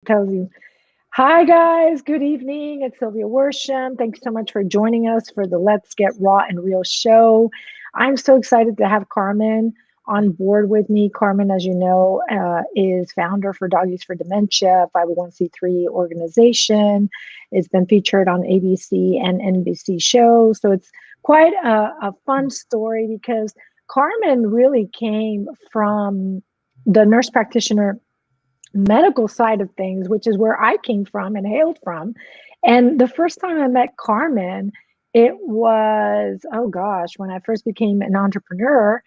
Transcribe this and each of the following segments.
Tells you, hi guys, good evening. It's Sylvia Worsham. Thanks so much for joining us for the Let's Get Raw and Real show. I'm so excited to have Carmen on board with me. Carmen, as you know, is founder for Doggies for Dementia, 501c3 organization. It's been featured on ABC and NBC shows. So it's quite a fun story because Carmen really came from the nurse practitioner medical side of things, which is where I came from and hailed from. And the first time I met Carmen, it was, oh gosh, when I first became an entrepreneur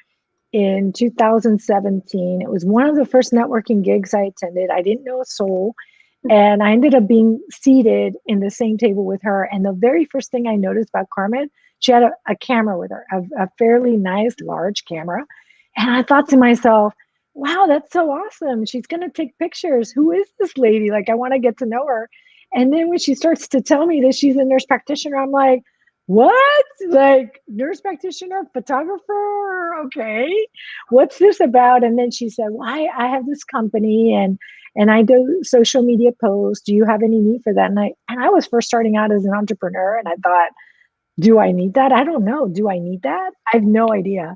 in 2017. It was one of the first networking gigs I attended. I didn't know a soul. And I ended up being seated in the same table with her. And the very first thing I noticed about Carmen, she had a camera with her, a fairly nice, large camera. And I thought to myself, wow, that's so awesome. She's going to take pictures. Who is this lady? Like, I want to get to know her. And then when she starts to tell me that she's a nurse practitioner, I'm like, what? Like, nurse practitioner, photographer? Okay. What's this about? And then she said, well, I have this company and I do social media posts. Do you have any need for that? And I was first starting out as an entrepreneur, and I thought, do I need that? I don't know. Do I need that? I have no idea.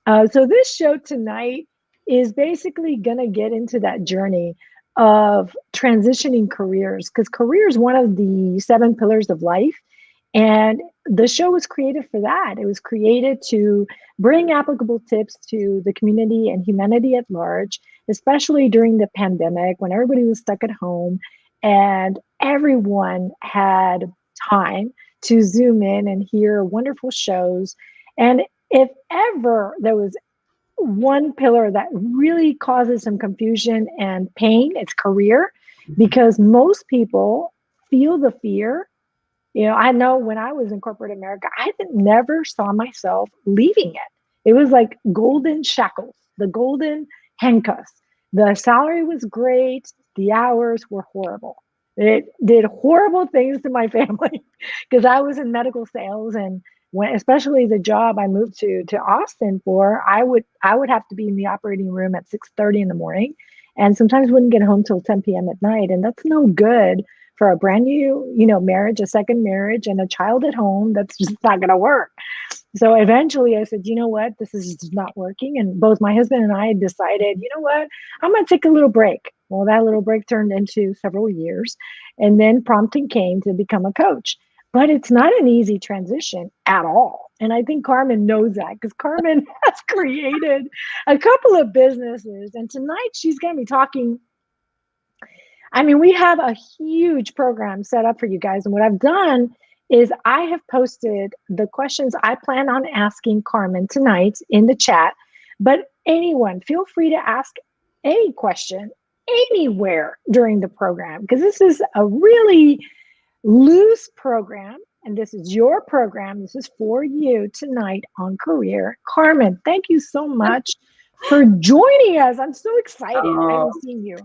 So this show tonight is basically going to get into that journey of transitioning careers, because career is one of the 7 pillars of life. And the show was created for that. It was created to bring applicable tips to the community and humanity at large, especially during the pandemic when everybody was stuck at home and everyone had time to zoom in and hear wonderful shows. And if ever there was one pillar that really causes some confusion and pain, it's career, because most people feel the fear. You know, I know when I was in corporate America, never saw myself leaving it. It was like golden shackles, the golden handcuffs. The salary was great. The hours were horrible. It did horrible things to my family because I was in medical sales, and when, especially the job I moved to Austin for, I would have to be in the operating room at 6:30 in the morning, and sometimes wouldn't get home till 10 p.m. at night, and that's no good for a brand new, marriage, a second marriage, and a child at home. That's just not going to work. So eventually I said, you know what, this is just not working. And both my husband and I decided, you know what, I'm going to take a little break. Well, that little break turned into several years. And then prompting came to become a coach. But it's not an easy transition at all. And I think Carmen knows that because Carmen has created a couple of businesses. And tonight she's going to be talking. I mean, we have a huge program set up for you guys. And what I've done is I have posted the questions I plan on asking Carmen tonight in the chat. But anyone, feel free to ask any question anywhere during the program, because this is a really loose program. And this is your program. This is for you tonight on Career. Carmen, thank you so much for joining us. I'm so excited. I haven't seen you.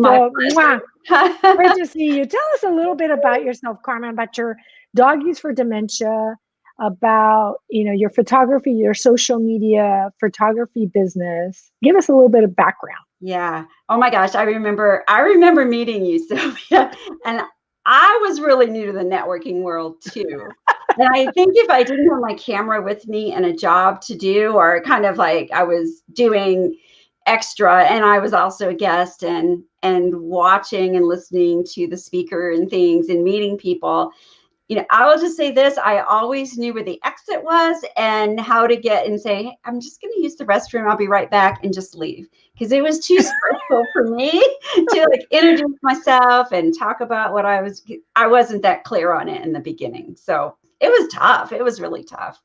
So, great to see you. Tell us a little bit about yourself, Carmen, about your Doggies for Dementia, about your photography, your social media photography business. Give us a little bit of background. Yeah. Oh my gosh, I remember meeting you, Sylvia, and I was really new to the networking world too. And I think if I didn't have my camera with me and a job to do, or kind of like I was doing extra, and I was also a guest and watching and listening to the speaker and things and meeting people, I will just say this, I always knew where the exit was and how to get and say, hey, I'm just going to use the restroom. I'll be right back, and just leave. Because it was too stressful for me to like introduce myself and talk about what I wasn't that clear on it in the beginning. So it was tough. It was really tough.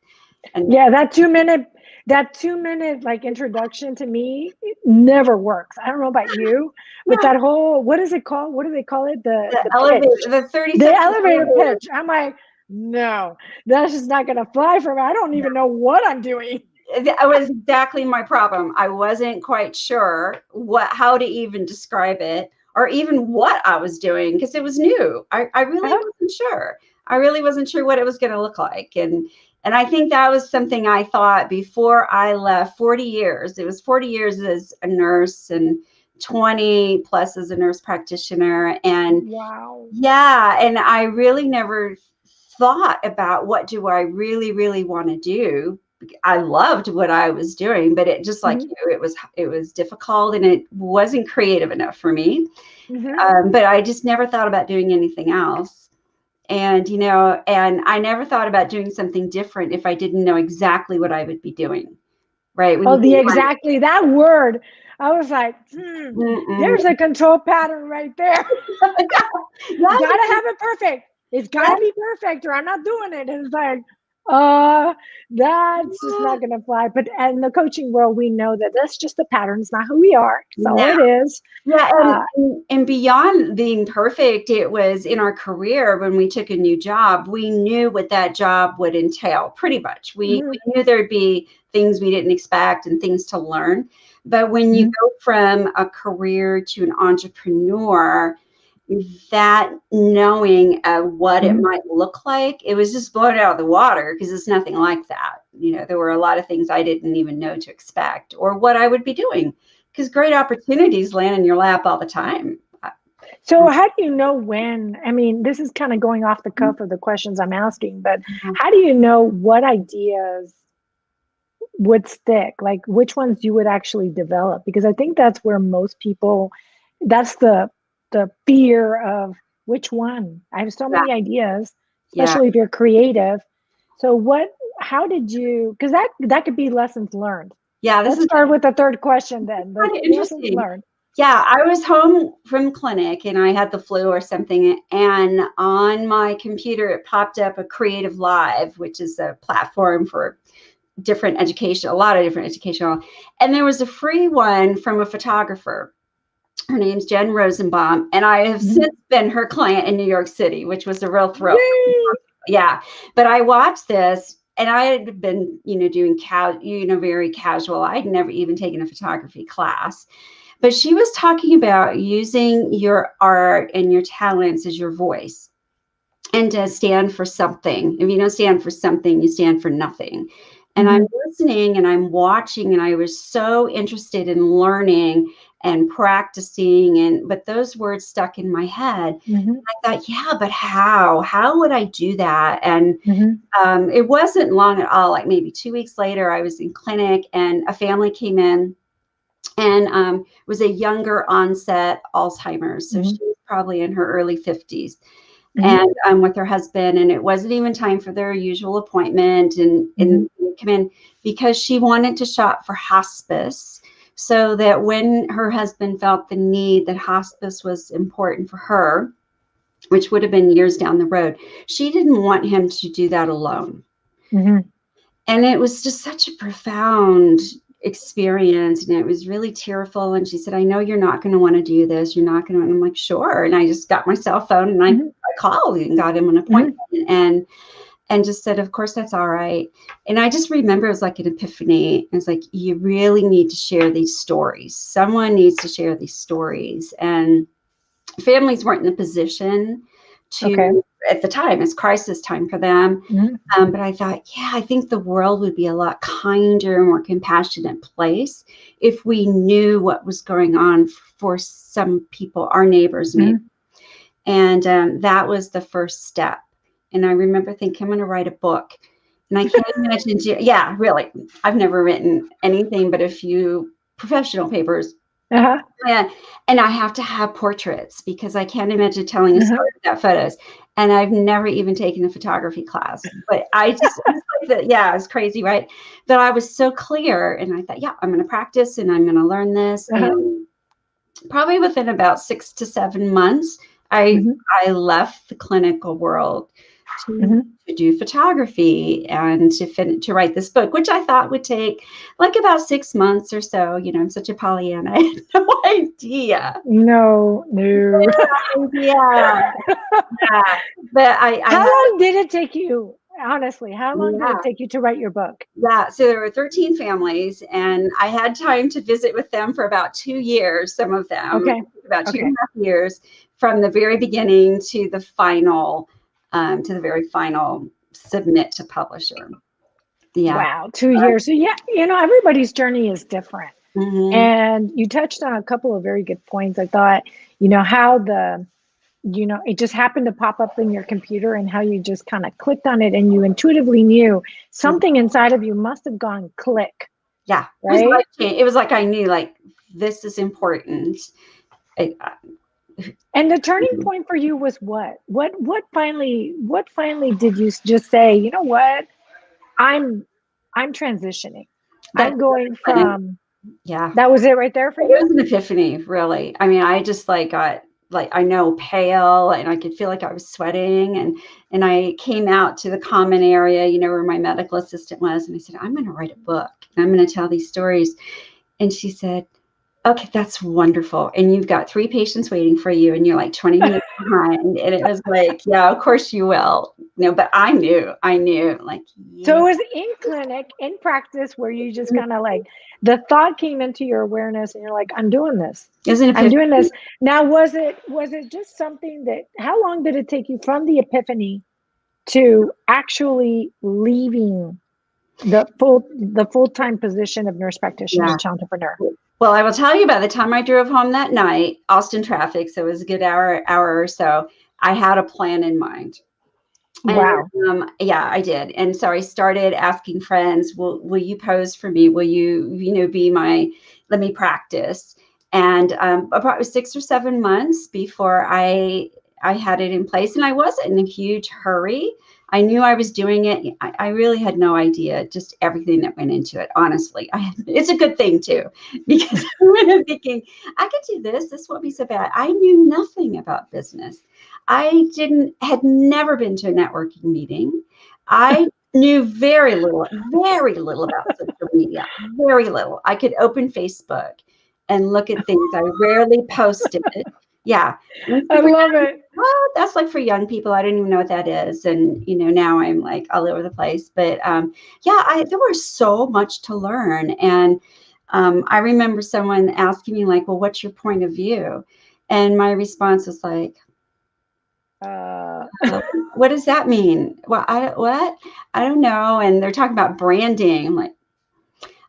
And yeah, that 2-minute like introduction to me never works. I don't know about you, but that whole, what is it called? What do they call it? The elevator, pitch. The elevator pitch. I'm like, no, that's just not going to fly for me. I don't even know what I'm doing. That was exactly my problem. I wasn't quite sure how to even describe it or even what I was doing because it was new. I really wasn't sure. I really wasn't sure what it was going to look like. And I think that was something I thought before I left 40 years. It was 40 years as a nurse and 20 plus as a nurse practitioner. And wow. yeah, and I really never thought about what do I really, really want to do. I loved what I was doing, but it just like you, it was difficult and it wasn't creative enough for me. But I just never thought about doing anything else. And, you know, and I never thought about doing something different if I didn't know exactly what I would be doing. Right. When Exactly that word. I was like, there's a control pattern right there. Gotta have it perfect. It's gotta be perfect or I'm not doing it. And it's like, that's just not gonna fly. But in the coaching world, we know that that's just the pattern. It's not who we are. It's all it is. Yeah, and beyond being perfect, it was in our career when we took a new job, we knew what that job would entail pretty much. We knew there'd be things we didn't expect and things to learn. But when you go from a career to an entrepreneur, that knowing of what it might look like, it was just blown out of the water because it's nothing like that. You know, there were a lot of things I didn't even know to expect or what I would be doing. Because great opportunities land in your lap all the time. So how do you know when, I mean, this is kind of going off the cuff of the questions I'm asking, but how do you know what ideas would stick? Like which ones you would actually develop? Because I think that's where most people, that's the fear of which one. I have so many ideas, especially if you're creative. So how did you, because that could be lessons learned. Yeah, let's start with the third question then. Kind of interesting. Yeah, I was home from clinic and I had the flu or something. And on my computer, it popped up a Creative Live, which is a platform for different education, a lot of different educational. And there was a free one from a photographer. Her name's Jen Rosenbaum. And I have since been her client in New York City, which was a real thrill. Yay! Yeah. But I watched this. And I had been, doing very casual. I'd never even taken a photography class, but she was talking about using your art and your talents as your voice and to stand for something. If you don't stand for something, you stand for nothing. And I'm listening and I'm watching and I was so interested in learning and practicing but those words stuck in my head. I thought, yeah, but how would I do that? And it wasn't long at all. Like maybe 2 weeks later, I was in clinic and a family came in and was a younger onset Alzheimer's. So she was probably in her early 50s. And with her husband, and it wasn't even time for their usual appointment and come in because she wanted to shop for hospice so that when her husband felt the need that hospice was important for her, which would have been years down the road, she didn't want him to do that alone. And it was just such a profound experience and it was really tearful. And she said, I know you're not going to want to do this. You're not going to. And I'm like, sure. And I just got my cell phone and I called and got him an appointment and just said, of course, that's all right. And I just remember it was like an epiphany. It's like, you really need to share these stories. Someone needs to share these stories. And families weren't in the position to, at the time, it's crisis time for them. But I thought, yeah, I think the world would be a lot kinder and more compassionate place if we knew what was going on for some people, our neighbors, maybe. And that was the first step. And I remember thinking, I'm going to write a book. And I can't imagine, yeah, really, I've never written anything but a few professional papers. Yeah, and I have to have portraits because I can't imagine telling a story without photos. And I've never even taken a photography class. But I just, yeah, it's crazy, right? But I was so clear. And I thought, yeah, I'm going to practice and I'm going to learn this. And probably within about 6 to 7 months, I left the clinical world to do photography and to write this book, which I thought would take like about 6 months or so. I'm such a Pollyanna. I had no idea. No. Yeah. But how long did it take you? Honestly, how long did it take you to write your book? Yeah, so there were 13 families, and I had time to visit with them for about 2 years, some of them, about 2.5 years, from the very beginning to the very final submit to publisher. Yeah. Wow, 2 years. So yeah, everybody's journey is different. And you touched on a couple of very good points. I thought, how it just happened to pop up in your computer and how you just kind of clicked on it and you intuitively knew something inside of you must have gone click. Yeah. Right. It was like I knew, like, this is important. And the turning point for you was what? What finally did you just say, you know what? I'm transitioning. I'm going from, that was it right there for you? It was an epiphany, really. I mean, I just got I know pale, and I could feel like I was sweating, and I came out to the common area, where my medical assistant was, and I said, I'm going to write a book, and I'm going to tell these stories. And she said, okay, that's wonderful. And you've got 3 patients waiting for you, and you're like 20 minutes behind. And it was like, yeah, of course you will. But I knew, like, yeah. So it was in clinic, in practice, where you just kind of the thought came into your awareness and you're like, I'm doing this. I'm doing this. Now, was it just something how long did it take you from the epiphany to actually leaving the full-time position of nurse practitioner to entrepreneur? Well, I will tell you, by the time I drove home that night, Austin traffic, so it was a good hour or so, I had a plan in mind. Wow. And, yeah, I did. And so I started asking friends, will you pose for me? Will you, be let me practice? And about 6 or 7 months before I had it in place, and I wasn't in a huge hurry. I knew I was doing it. I really had no idea, just everything that went into it. Honestly, it's a good thing too, because I'm thinking I could do this. This won't be so bad. I knew nothing about business. I had never been to a networking meeting. I knew very little about social media, very little. I could open Facebook and look at things. I rarely posted. Yeah. I love it. Well, that's like for young people. I don't even know what that is. And, now I'm like all over the place. But there was so much to learn. And I remember someone asking me, like, well, what's your point of view? And my response was like, what does that mean? Well, what? I don't know. And they're talking about branding. I'm like,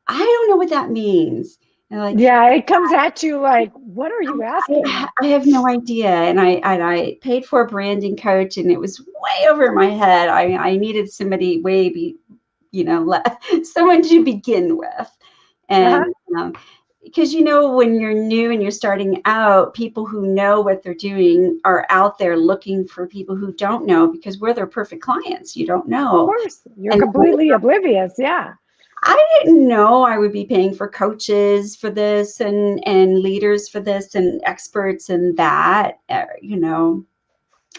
I don't know what that means. Like, yeah, it comes at you like, what are you asking? I have no idea. And I paid for a branding coach, and it was way over my head. I needed somebody someone to begin with. And because, when you're new and you're starting out, people who know what they're doing are out there looking for people who don't know, because we're their perfect clients. You don't know. Of course, you're completely oblivious. Yeah. I didn't know I would be paying for coaches for this and leaders for this and experts and that, I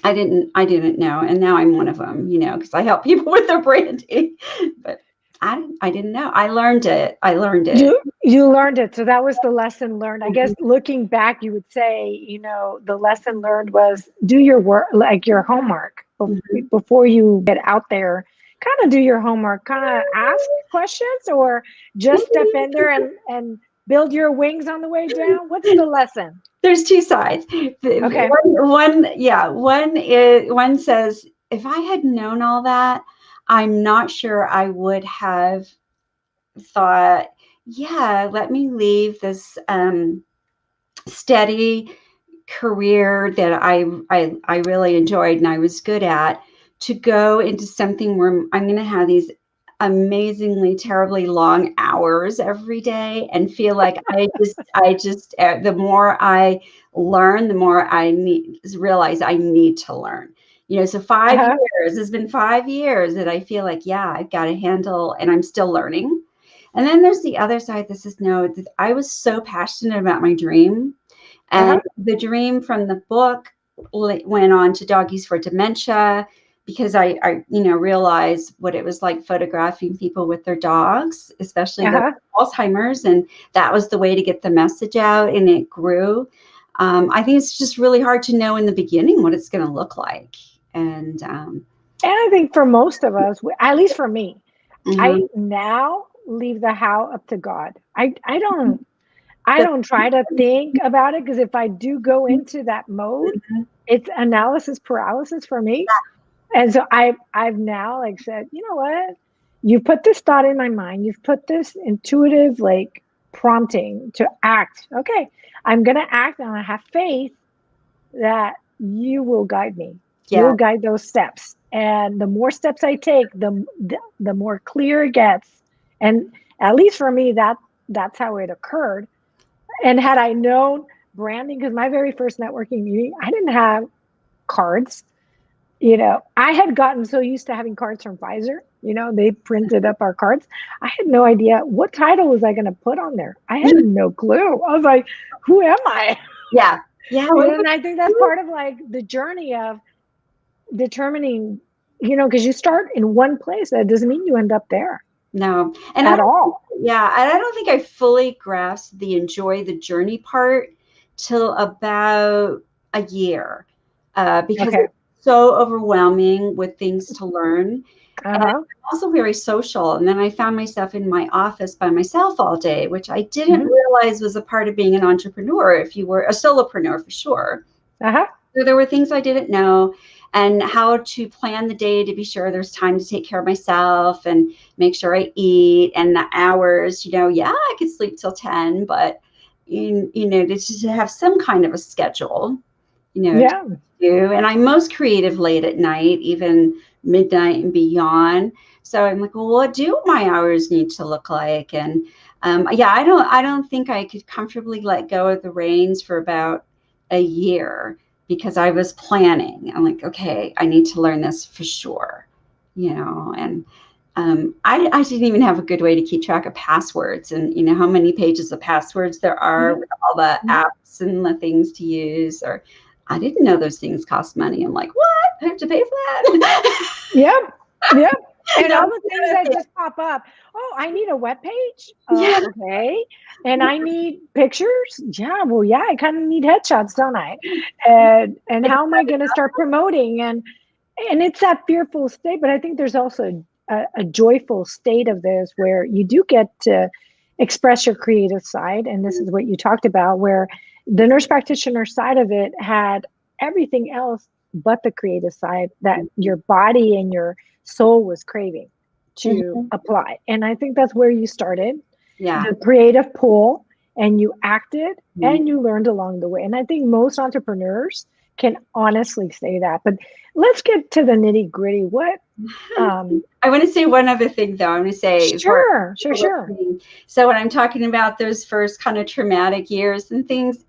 didn't know. And now I'm one of them, because I help people with their branding, but I didn't know. I learned it. You learned it. So that was the lesson learned. I guess looking back, you would say, the lesson learned was do your work, like your homework before you get out there. Kind of do your homework, kind of ask questions, or just step in there and build your wings on the way down. What's the lesson? There's 2 sides. Okay. One says, if I had known all that, I'm not sure I would have thought, let me leave this steady career that I really enjoyed and I was good at, to go into something where I'm going to have these amazingly, terribly long hours every day and feel like I just, the more I learn, the more I realize I need to learn. So 5 years, it's been 5 years that I feel like, I've got to handle, and I'm still learning. And then there's the other side that says, no, I was so passionate about my dream. And the dream from the book went on to Doggies for Dementia, because I realized what it was like photographing people with their dogs, especially the Alzheimer's. And that was the way to get the message out, and it grew. I think it's just really hard to know in the beginning what it's going to look like. And I think for most of us, at least for me, I now leave the how up to God. I don't try to think about it, because if I do go into that mode, it's analysis paralysis for me. And so I've now said, you know what? You put this thought in my mind. You've put this intuitive, prompting to act. Okay, I'm going to act, and I have faith that you will guide me. Yeah. You'll guide those steps. And the more steps I take, the more clear it gets. And at least for me, that's how it occurred. And had I known branding, because my very first networking meeting, I didn't have cards. You know, I had gotten so used to having cards from Pfizer. You know, they printed up our cards. I had no idea what title was I going to put on there. I had no clue. I was like, who am I? Yeah. Yeah. And I think that's part of like the journey of determining, you know, because you start in one place. That doesn't mean you end up there. No. And at all. Yeah. And I don't think I fully grasped the enjoy the journey part till about a year because it's so overwhelming with things to learn. And I'm also very social. And then I found myself in my office by myself all day, which I didn't realize was a part of being an entrepreneur, if you were a solopreneur for sure. So there were things I didn't know, and how to plan the day to be sure there's time to take care of myself and make sure I eat, and the hours, you know, yeah, I could sleep till 10, but you know, to have some kind of a schedule, you know, to do. And I'm most creative late at night, even midnight and beyond. So I'm like, well, what do my hours need to look like? And yeah, I don't think I could comfortably let go of the reins for about a year, because I was planning. I'm like, okay, I need to learn this for sure, you know. And I didn't even have a good way to keep track of passwords, and you know how many pages of passwords there are with all the apps and the things to use. Or I didn't know those things cost money. I'm like, what? I have to pay for that? Yep. And all the things that just pop up. Oh, I need a webpage. Okay. And I need pictures. Yeah. Well, yeah, I kind of need headshots, don't I? And how am I going to start promoting? And it's that fearful state, but I think there's also a joyful state of this where you do get to express your creative side. And this is what you talked about, where the nurse practitioner side of it had everything else but the creative side that your body and your soul was craving to apply. And I think that's where you started. The creative pull, and you acted and you learned along the way. And I think most entrepreneurs can honestly say that. But let's get to the nitty gritty. What I want to say one other thing, though. I want to say sure. So when I'm talking about those first kind of traumatic years and things,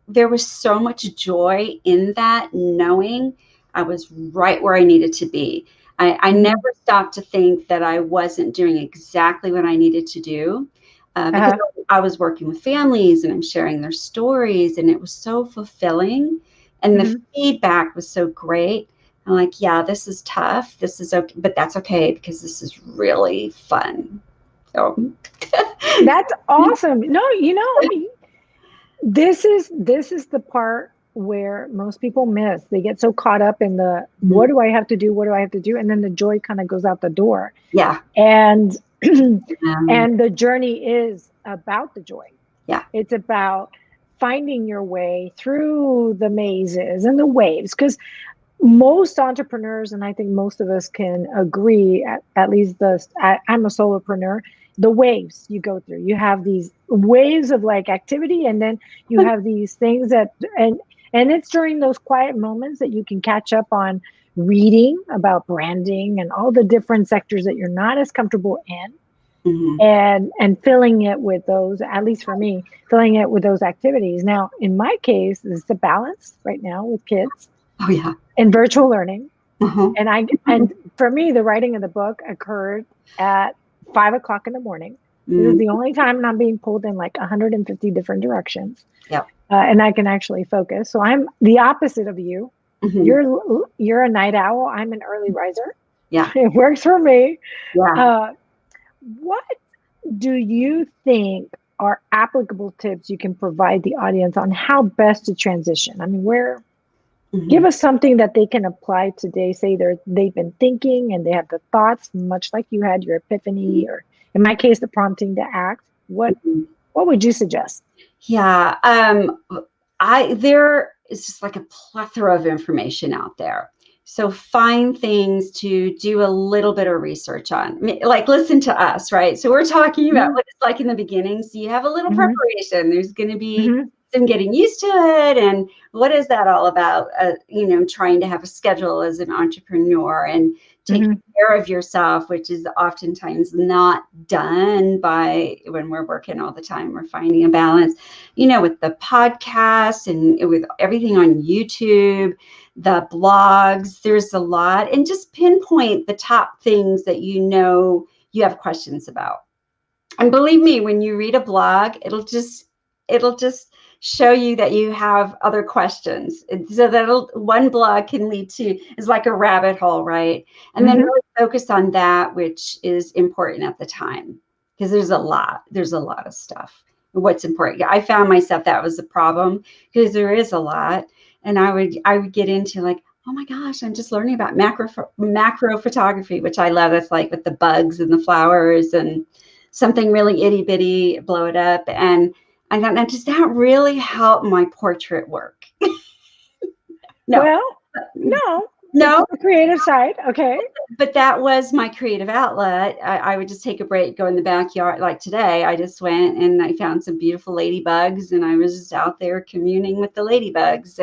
there was so much joy in that, knowing I was right where I needed to be. I never stopped to think that I wasn't doing exactly what I needed to do, because I was working with families and I'm sharing their stories, and it was so fulfilling, and the feedback was so great. I'm like, yeah, this is tough. This is okay, but that's okay, because this is really fun. So that's awesome. No, you know, this is the part where most people miss. They get so caught up in the what do I have to do? What do I have to do? And then the joy kind of goes out the door. Yeah. And and the journey is about the joy. Yeah. It's about finding your way through the mazes and the waves, because most entrepreneurs, and I think most of us can agree, at least I'm a solopreneur, the waves you go through. You have these waves of like activity, and then you have these things that, and it's during those quiet moments that you can catch up on reading about branding and all the different sectors that you're not as comfortable in, and filling it with those, at least for me, filling it with those activities. Now, in my case, it's the balance right now with kids. Oh yeah. And virtual learning. And for me, the writing of the book occurred at 5 o'clock in the morning. This is the only time I'm being pulled in like 150 different directions. Yeah. And I can actually focus. So I'm the opposite of you. You're a night owl. I'm an early riser. Yeah. It works for me. Yeah. What do you think are applicable tips you can provide the audience on how best to transition? I mean, give us something that they can apply today. Say they've been thinking and they have the thoughts, much like you had your epiphany, or in my case, the prompting to act. What would you suggest? Yeah. There is just like a plethora of information out there. So find things to do a little bit of research on, like listen to us, right? So we're talking about what it's like in the beginning. So you have a little preparation. There's going to be some getting used to it. And what is that all about? Trying to have a schedule as an entrepreneur and taking care of yourself, which is oftentimes not done by when we're working all the time. We're finding a balance, with the podcast and with everything on YouTube, the blogs, there's a lot, and just pinpoint the top things that you have questions about. And believe me, when you read a blog, it'll just show you that you have other questions. And so that one blog can lead to, is like a rabbit hole, right? And then really focus on that which is important at the time, because there's a lot of stuff. What's important. I found myself that was the problem, because there is a lot. And I would get into like, oh my gosh, I'm just learning about macro photography, which I love. It's like with the bugs and the flowers and something really itty bitty, blow it up. And I thought, now, does that really help my portrait work? No. Well, no. No. The creative side. Okay. But that was my creative outlet. I would just take a break, go in the backyard. Like today, I just went and I found some beautiful ladybugs, and I was just out there communing with the ladybugs.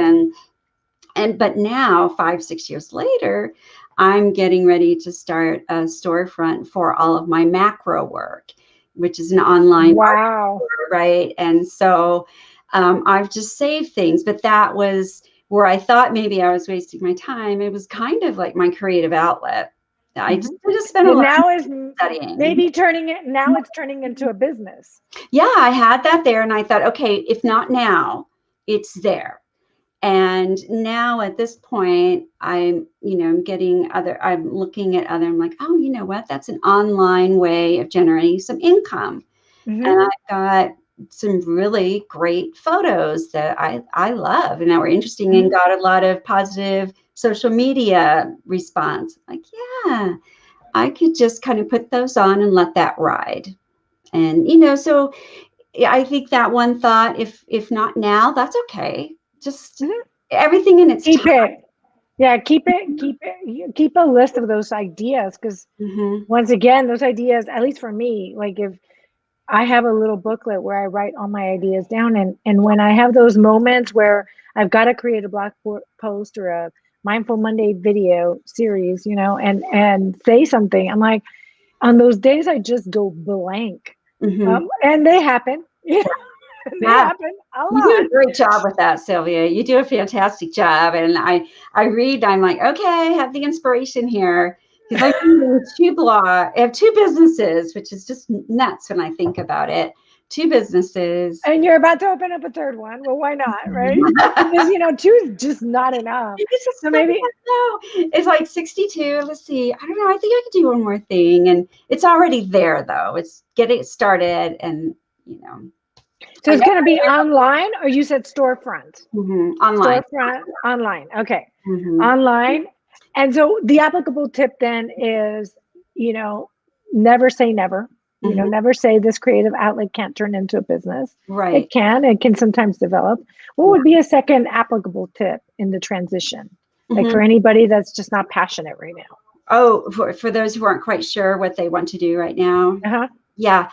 But now, 5-6 years later, I'm getting ready to start a storefront for all of my macro work, which is an online wow, right? And so I've just saved things, but that was where I thought maybe I was wasting my time. It was kind of like my creative outlet. I just spent a lot of time studying. Maybe it's turning into a business. Yeah, I had that there, and I thought, okay, if not now, it's there. And now at this point, I'm looking at other, I'm like, oh, you know what? That's an online way of generating some income. And I've got some really great photos that I love and that were interesting and got a lot of positive social media response. Like, yeah, I could just kind of put those on and let that ride. And, so I think that one thought, if not now, that's okay. Just everything in its time. Yeah, keep a list of those ideas, because once again, those ideas, at least for me, like if I have a little booklet where I write all my ideas down, and when I have those moments where I've got to create a blog post or a Mindful Monday video series, and say something, I'm like, on those days I just go blank, and they happen. They happen a lot. You do a great job with that, Sylvia. You do a fantastic job. And I read, I'm like, okay, I have the inspiration here. Because I have two businesses, which is just nuts when I think about it. 2 businesses. And you're about to open up a third one. Well, why not, right? Because, 2 is just not enough. So maybe. No, it's like 62. Let's see. I don't know. I think I could do one more thing. And it's already there, though. It's getting started and, So it's going to be online, or you said storefront? Online. Storefront, online. Okay. Online. And so the applicable tip then is, never say never. Never say this creative outlet can't turn into a business. Right. It can sometimes develop. What would be a second applicable tip in the transition? Like for anybody that's just not passionate right now? Oh, for those who aren't quite sure what they want to do right now. Yeah.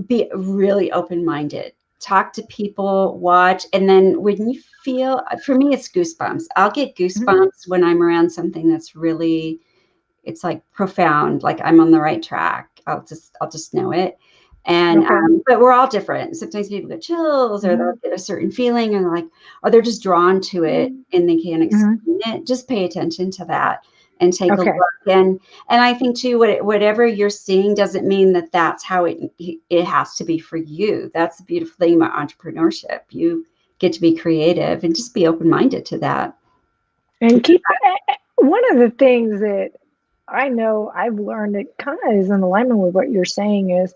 Be really open-minded. Talk to people, watch, and then when you feel, for me, it's goosebumps. I'll get goosebumps when I'm around something that's really, it's like profound, like I'm on the right track. I'll just know it. And but we're all different. Sometimes people get chills, or they'll get a certain feeling, and or they're just drawn to it and they can't explain it. Just pay attention to that and take a look. And I think too, whatever you're seeing doesn't mean that that's how it has to be for you. That's the beautiful thing about entrepreneurship. You get to be creative and just be open-minded to that. And one of the things that I know I've learned that kind of is in alignment with what you're saying is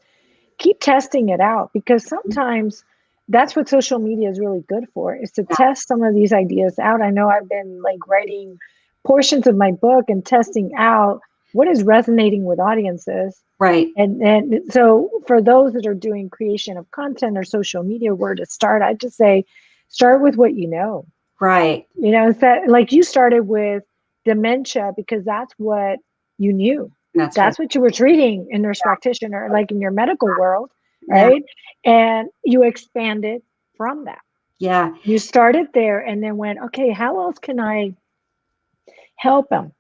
keep testing it out, because sometimes that's what social media is really good for, is to test some of these ideas out. I know I've been writing portions of my book and testing out what is resonating with audiences. Right. And so for those that are doing creation of content or social media, where to start, I just say, start with what you know. Right. It's that, like you started with dementia because that's what you knew. That's That's right. what you were treating in Nurse Practitioner, like in your medical world, Yeah. right? And you expanded from that. Yeah. You started there and then went, okay, how else can I help them?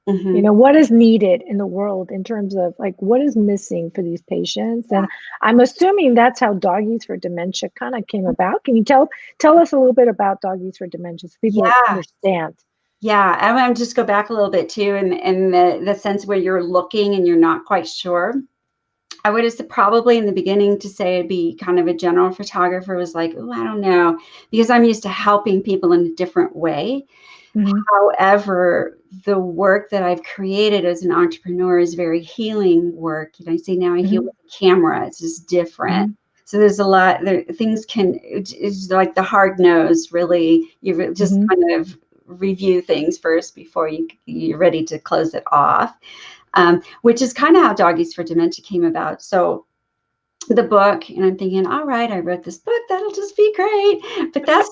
Mm-hmm. You know, what is needed in the world in terms of like what is missing for these patients? Yeah. And I'm assuming that's how Doggies for Dementia kind of came about. Can you tell us a little bit about Doggies for Dementia so people Yeah. understand? Yeah. I want to just go back a little bit too, in the sense where you're looking and you're not quite sure. I would have said probably in the beginning to say it'd be kind of a general photographer was like, oh, I don't know, because I'm used to helping people in a different way. Mm-hmm. However, the work that I've created as an entrepreneur is very healing work. And I say now I heal with a camera. It's just different. Mm-hmm. So there's a lot there. Things it's like the hard nose, really. You just Mm-hmm. kind of review things first before you're ready to close it off, which is kind of how Doggies for Dementia came about. So the book, and I'm thinking, all right, I wrote this book, that'll just be great. But that's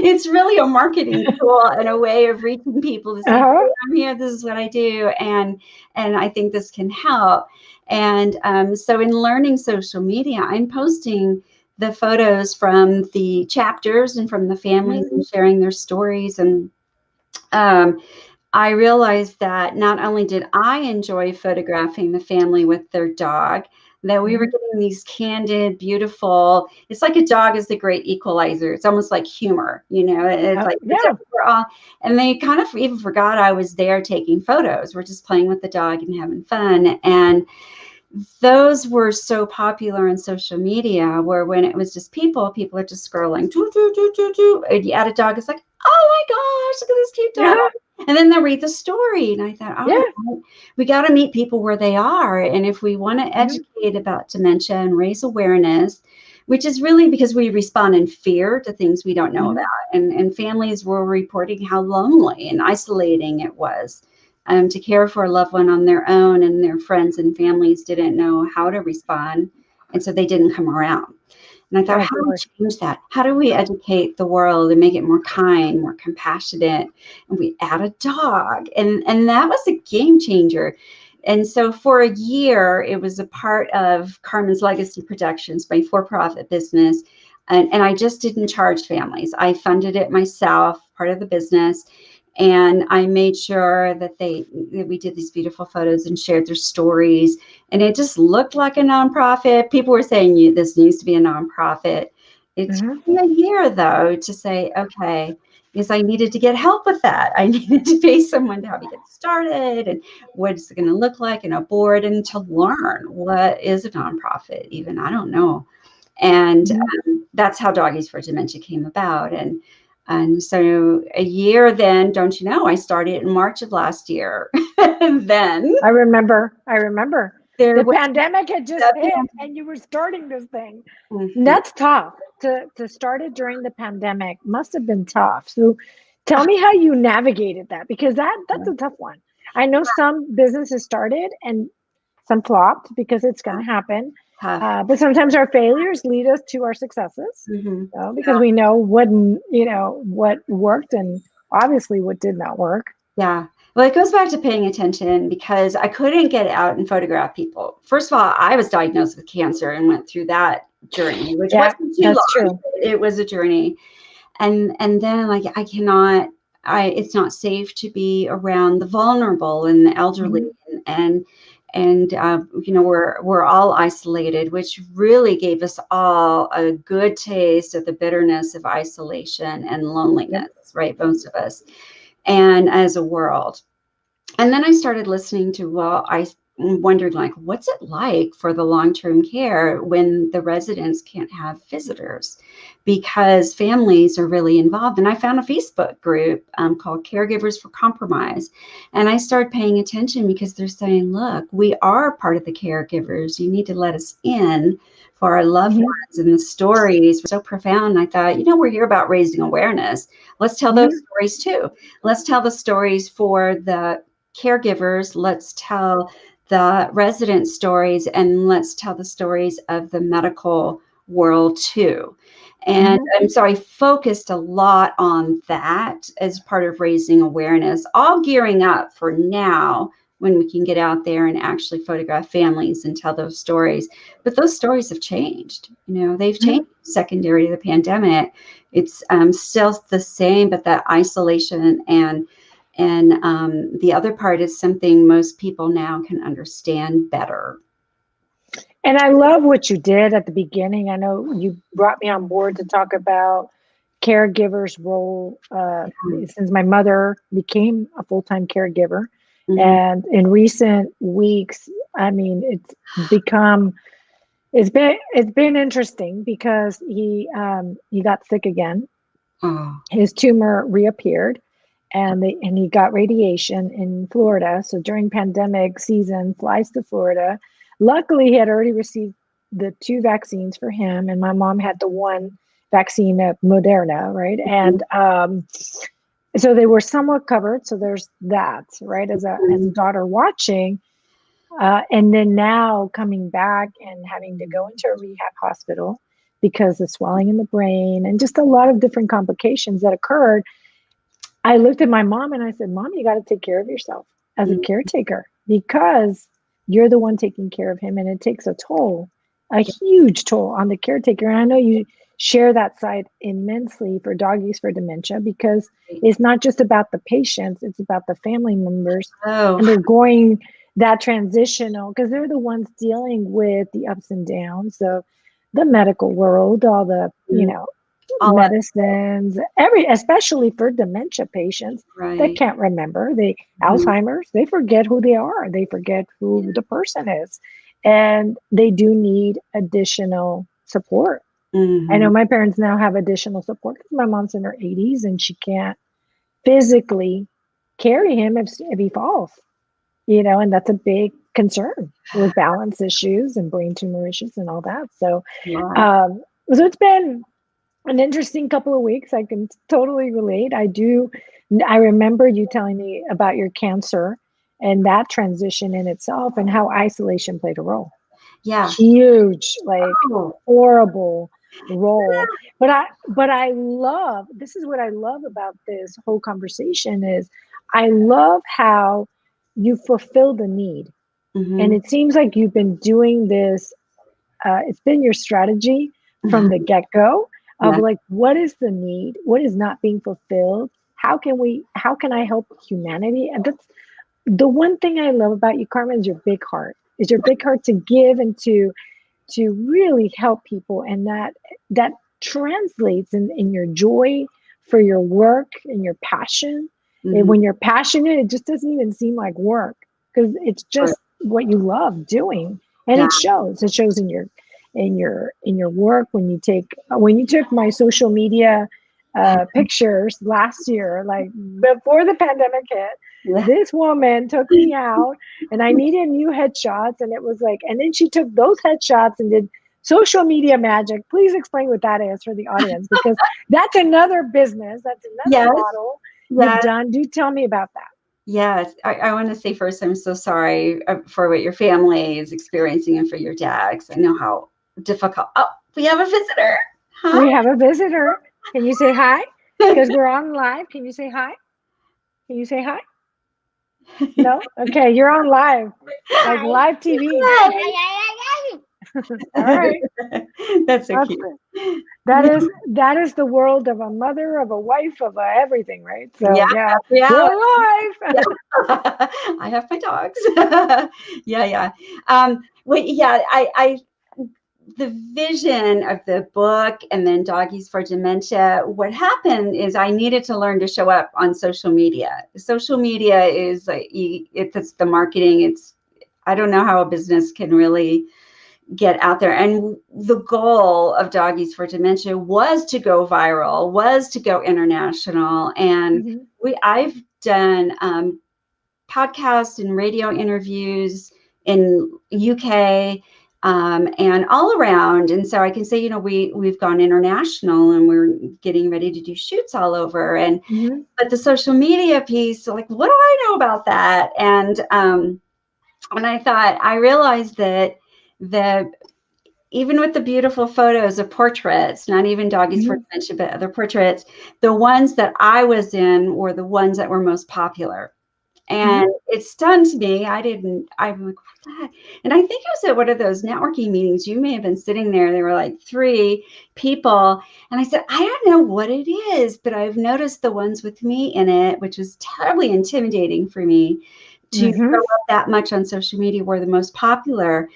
it's really a marketing tool and a way of reaching people to say, hey, I'm here, this is what I do, and I think this can help. And so in learning social media, I'm posting the photos from the chapters and from the families and sharing their stories. And I realized that not only did I enjoy photographing the family with their dog, that we were getting these candid, beautiful, it's like a dog is the great equalizer. It's almost like humor, you know, it's like, we're all, and they kind of even forgot I was there taking photos. We're just playing with the dog and having fun. And those were so popular on social media, where when it was just people are just scrolling, and you add a dog, it's like, oh my gosh, look at this cute dog. And then they'll read the story. And I thought, all right, we got to meet people where they are. And if we want to educate about dementia and raise awareness, which is really because we respond in fear to things we don't know about. And families were reporting how lonely and isolating it was. To care for a loved one on their own, and their friends and families didn't know how to respond. And so they didn't come around. And I thought, how do we change that? How do we educate the world and make it more kind, more compassionate? And we add a dog. And that was a game changer. And so for a year, it was a part of Carmen's Legacy Productions, my for-profit business. And I just didn't charge families. I funded it myself, part of the business. And I made sure that we did these beautiful photos and shared their stories. And it just looked like a nonprofit. People were saying this needs to be a nonprofit. It took me a year, though, to say, okay, because I needed to get help with that. I needed to pay someone to help me get started, and what is it going to look like, and a board, and to learn what is a nonprofit. Even I don't know. And that's how Doggies for Dementia came about. And so a year then, don't you know, I started in March of last year. Then I remember the pandemic had just hit and you were starting this thing. And that's tough to start it during the pandemic. Must have been tough. So tell me how you navigated that, because that's a tough one. I know some businesses started and some flopped, because it's going to happen. But sometimes our failures lead us to our successes, because we know what worked and obviously what did not work. Yeah. Well, it goes back to paying attention, because I couldn't get out and photograph people. First of all, I was diagnosed with cancer and went through that journey, which wasn't too long. True. It was a journey. And then like, it's not safe to be around the vulnerable and the elderly, and we're all isolated, which really gave us all a good taste of the bitterness of isolation and loneliness, right? Most of us, and as a world. And then I started listening to, I wondered, like, what's it like for the long-term care when the residents can't have visitors, because families are really involved. And I found a Facebook group called Caregivers for Compromise. And I started paying attention, because they're saying, look, we are part of the caregivers. You need to let us in for our loved ones. And the stories were so profound. I thought, we're here about raising awareness. Let's tell those stories too. Let's tell the stories for the caregivers. Let's tell the resident stories, and let's tell the stories of the medical world too. And so I focused a lot on that as part of raising awareness, all gearing up for now when we can get out there and actually photograph families and tell those stories. But those stories have changed. They've changed secondary to the pandemic. It's still the same, but that isolation and the other part is something most people now can understand better. And I love what you did at the beginning. I know you brought me on board to talk about caregivers' role since my mother became a full-time caregiver. And in recent weeks, I mean, it's been interesting because he got sick again. His tumor reappeared, and he got radiation in Florida. So during pandemic season, flies to Florida. Luckily, he had already received the 2 vaccines for him, and my mom had the 1 vaccine of Moderna, right? And so they were somewhat covered. So there's that, right? As a daughter watching, and then now coming back and having to go into a rehab hospital because of swelling in the brain and just a lot of different complications that occurred. I looked at my mom and I said, Mom, you got to take care of yourself as a caretaker, because you're the one taking care of him, and it takes a toll, a huge toll on the caretaker. And I know you share that side immensely for Doggies for Dementia, because it's not just about the patients, it's about the family members. And they're going that transitional, because they're the ones dealing with the ups and downs of the medical world, all the, medicines, especially for dementia patients that can't remember. Alzheimer's, they forget who they are. They forget who the person is. And they do need additional support. I know my parents now have additional support because my mom's in her 80s and she can't physically carry him if he falls, and that's a big concern with balance issues and brain tumor issues and all that. So, so it's been an interesting couple of weeks. I can totally relate. I remember you telling me about your cancer and that transition in itself and how isolation played a role. Yeah. Huge, horrible role. But I love, this is what I love about this whole conversation is I love how you fulfill the need. And it seems like you've been doing this. It's been your strategy from the get-go of like, what is the need? What is not being fulfilled? How can I help humanity? And that's the one thing I love about you, Carmen, is your big heart. Is your big heart to give and to really help people. And that translates in your joy for your work and your passion. And when you're passionate, it just doesn't even seem like work, because it's just what you love doing. And it shows in your work. When you took my social media pictures last year, like before the pandemic hit, this woman took me out and I needed new headshots, and it was like, and then she took those headshots and did social media magic. Please explain what that is for the audience, because that's another business, that's another model you've done. Do tell me about that. Yes, I want to say first, I'm so sorry for what your family is experiencing and for your dad, because I know how difficult. Oh, we have a visitor. Hi. We have a visitor. Can you say hi? Because we're on live. Can you say hi? Can you say hi? No? Okay, you're on live. Like live TV. All right. That's so cute. That is the world of a mother, of a wife, of everything, right? So yeah. We're alive. I have my dogs. I the vision of the book and then Doggies for Dementia, what happened is I needed to learn to show up on social media. Social media is it's the marketing. I don't know how a business can really get out there. And the goal of Doggies for Dementia was to go viral, was to go international. And I've done podcasts and radio interviews in UK and all around. And so I can say, we've gone international and we're getting ready to do shoots all over. And but the social media piece, like, what do I know about that? And I realized that even with the beautiful photos of portraits, not even Doggies for Dementia, but other portraits, the ones that I was in were the ones that were most popular. And it stunned me. I'm like, what the heck? And I think it was at one of those networking meetings. You may have been sitting there. There were like 3 people. And I said, I don't know what it is, but I've noticed the ones with me in it, which was terribly intimidating for me to show up that much on social media, were the most popular.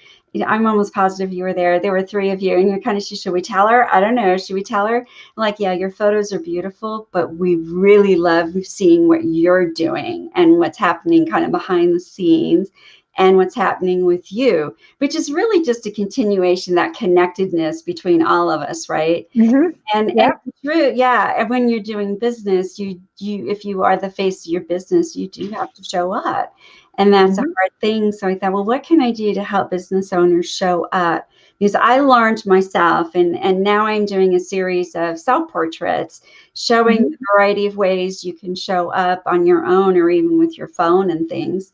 I'm almost positive you were there. There were 3 of you, and you're kind of, should we tell her? I don't know. Should we tell her? I'm like, yeah, your photos are beautiful, but we really love seeing what you're doing and what's happening kind of behind the scenes and what's happening with you, which is really just a continuation, that connectedness between all of us, right? And true, yeah. And when you're doing business, you if you are the face of your business, you do have to show up. And that's a hard thing. So I thought, well, what can I do to help business owners show up? Because I learned myself, and now I'm doing a series of self-portraits showing the variety of ways you can show up on your own or even with your phone and things.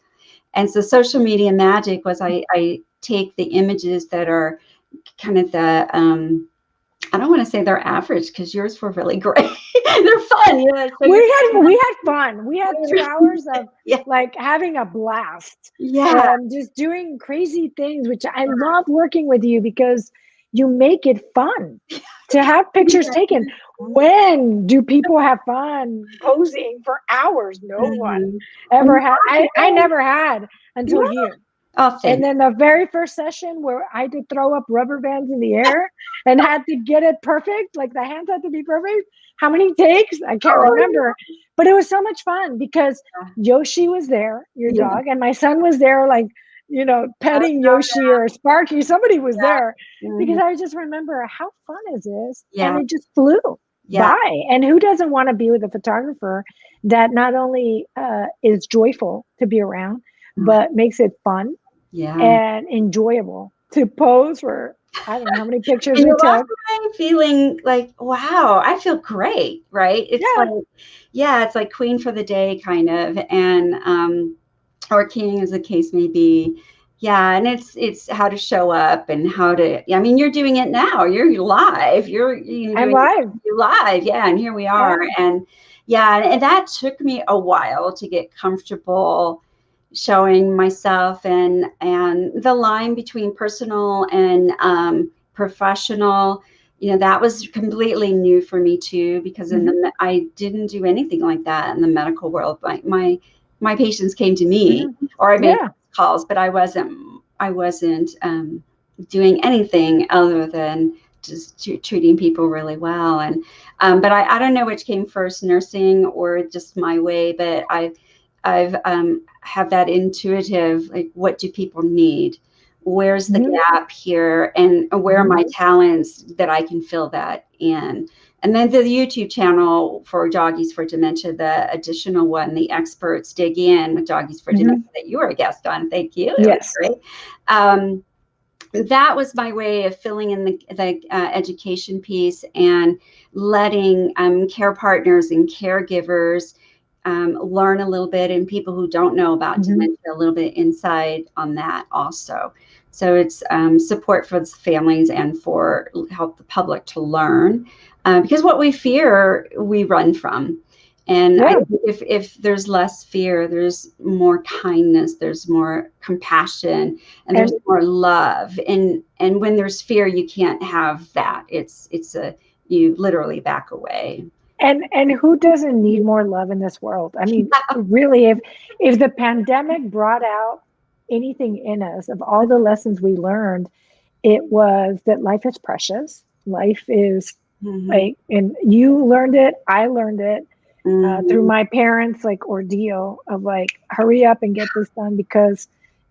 And so social media magic was I take the images that are kind of the, I don't want to say they're average, because yours were really great. They're fun. Yeah, so we had fun. We had 2 hours of like having a blast. And just doing crazy things, which I love working with you because you make it fun to have pictures taken. When do people have fun posing for hours? No one ever had. I never had until here. And then the very first session where I had to throw up rubber bands in the air and had to get it perfect, like the hands had to be perfect. How many takes? I can't remember. But it was so much fun because Yoshi was there, your dog, and my son was there, like, you know, petting Yoshi or Sparky. Somebody was there because I just remember, how fun is this? And it just flew by. And who doesn't want to be with a photographer that not only is joyful to be around, but makes it fun and enjoyable to pose for? I don't know how many pictures we took. I'm feeling like, wow, I feel great, right? It's like, it's like queen for the day kind of, and or king, as the case may be. Yeah, and it's how to show up and how to. I mean, you're doing it now. You're live. I'm live. You're live. Yeah, and here we are. And and that took me a while to get comfortable showing myself, and the line between personal and professional, you know, that was completely new for me too, because I didn't do anything like that in the medical world. Like my patients came to me, or I made calls, but I wasn't doing anything other than just treating people really well. And but I don't know which came first, nursing or just my way, but I've have that intuitive, like, what do people need? Where's the gap here? And where are my talents that I can fill that in? And then the YouTube channel for Doggies for Dementia, the additional one, the experts dig in with Doggies for Dementia, that you were a guest on. Thank you. It was great. That was my way of filling in the education piece and letting care partners and caregivers learn a little bit, and people who don't know about dementia, a little bit inside on that also. So it's support for the families and for help the public to learn, because what we fear, we run from. And I think if there's less fear, there's more kindness, there's more compassion, and there's more love. And when there's fear, you can't have that. You literally back away. And who doesn't need more love in this world? I mean, really, if the pandemic brought out anything in us, of all the lessons we learned, it was that life is precious. Life is like, and you learned it, I learned it through my parents' like ordeal of like, hurry up and get this done, because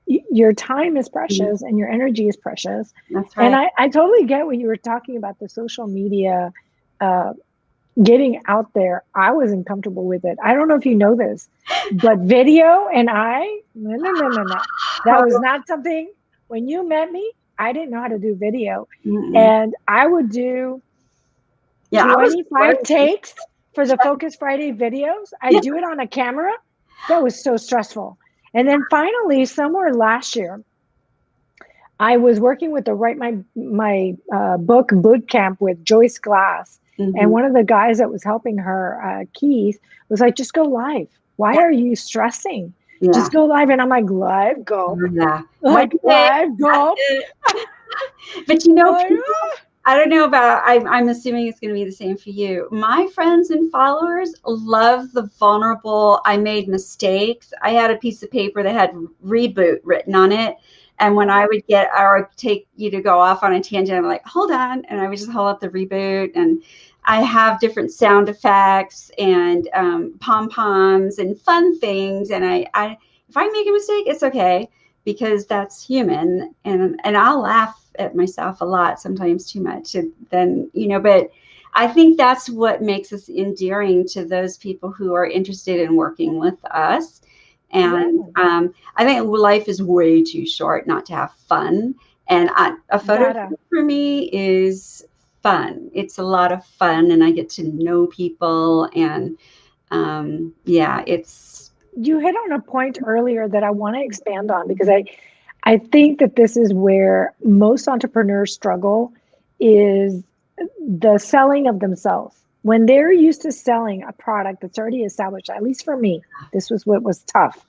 your time is precious and your energy is precious. That's right. And I totally get what you were talking about, the social media getting out there. I wasn't comfortable with it. I don't know if you know this, but video and no. That was not something. When you met me, I didn't know how to do video. And I would do 25 takes for the Focus Friday videos. I do it on a camera. That was so stressful. And then finally, somewhere last year, I was working with the Write My Book boot camp with Joyce Glass. And one of the guys that was helping her, Keith, was like, just go live. Why are you stressing? Just go live. And I'm like, live, go. Yeah. Like, live, go. But you know, I don't know about, I'm assuming it's going to be the same for you. My friends and followers love the vulnerable, I made mistakes. I had a piece of paper that had reboot written on it. And when I would get, or take you to go off on a tangent, I'm like, hold on. And I would just hold up the reboot. And I have different sound effects and pom-poms and fun things. And if I make a mistake, it's okay, because that's human. And I'll laugh at myself a lot, sometimes too much. And then, but I think that's what makes us endearing to those people who are interested in working with us. And I think life is way too short not to have fun. And a photo for me is fun. It's a lot of fun, and I get to know people. And it's. You hit on a point earlier that I want to expand on, because I think that this is where most entrepreneurs struggle, is the selling of themselves. When they're used to selling a product that's already established, at least for me, this was what was tough.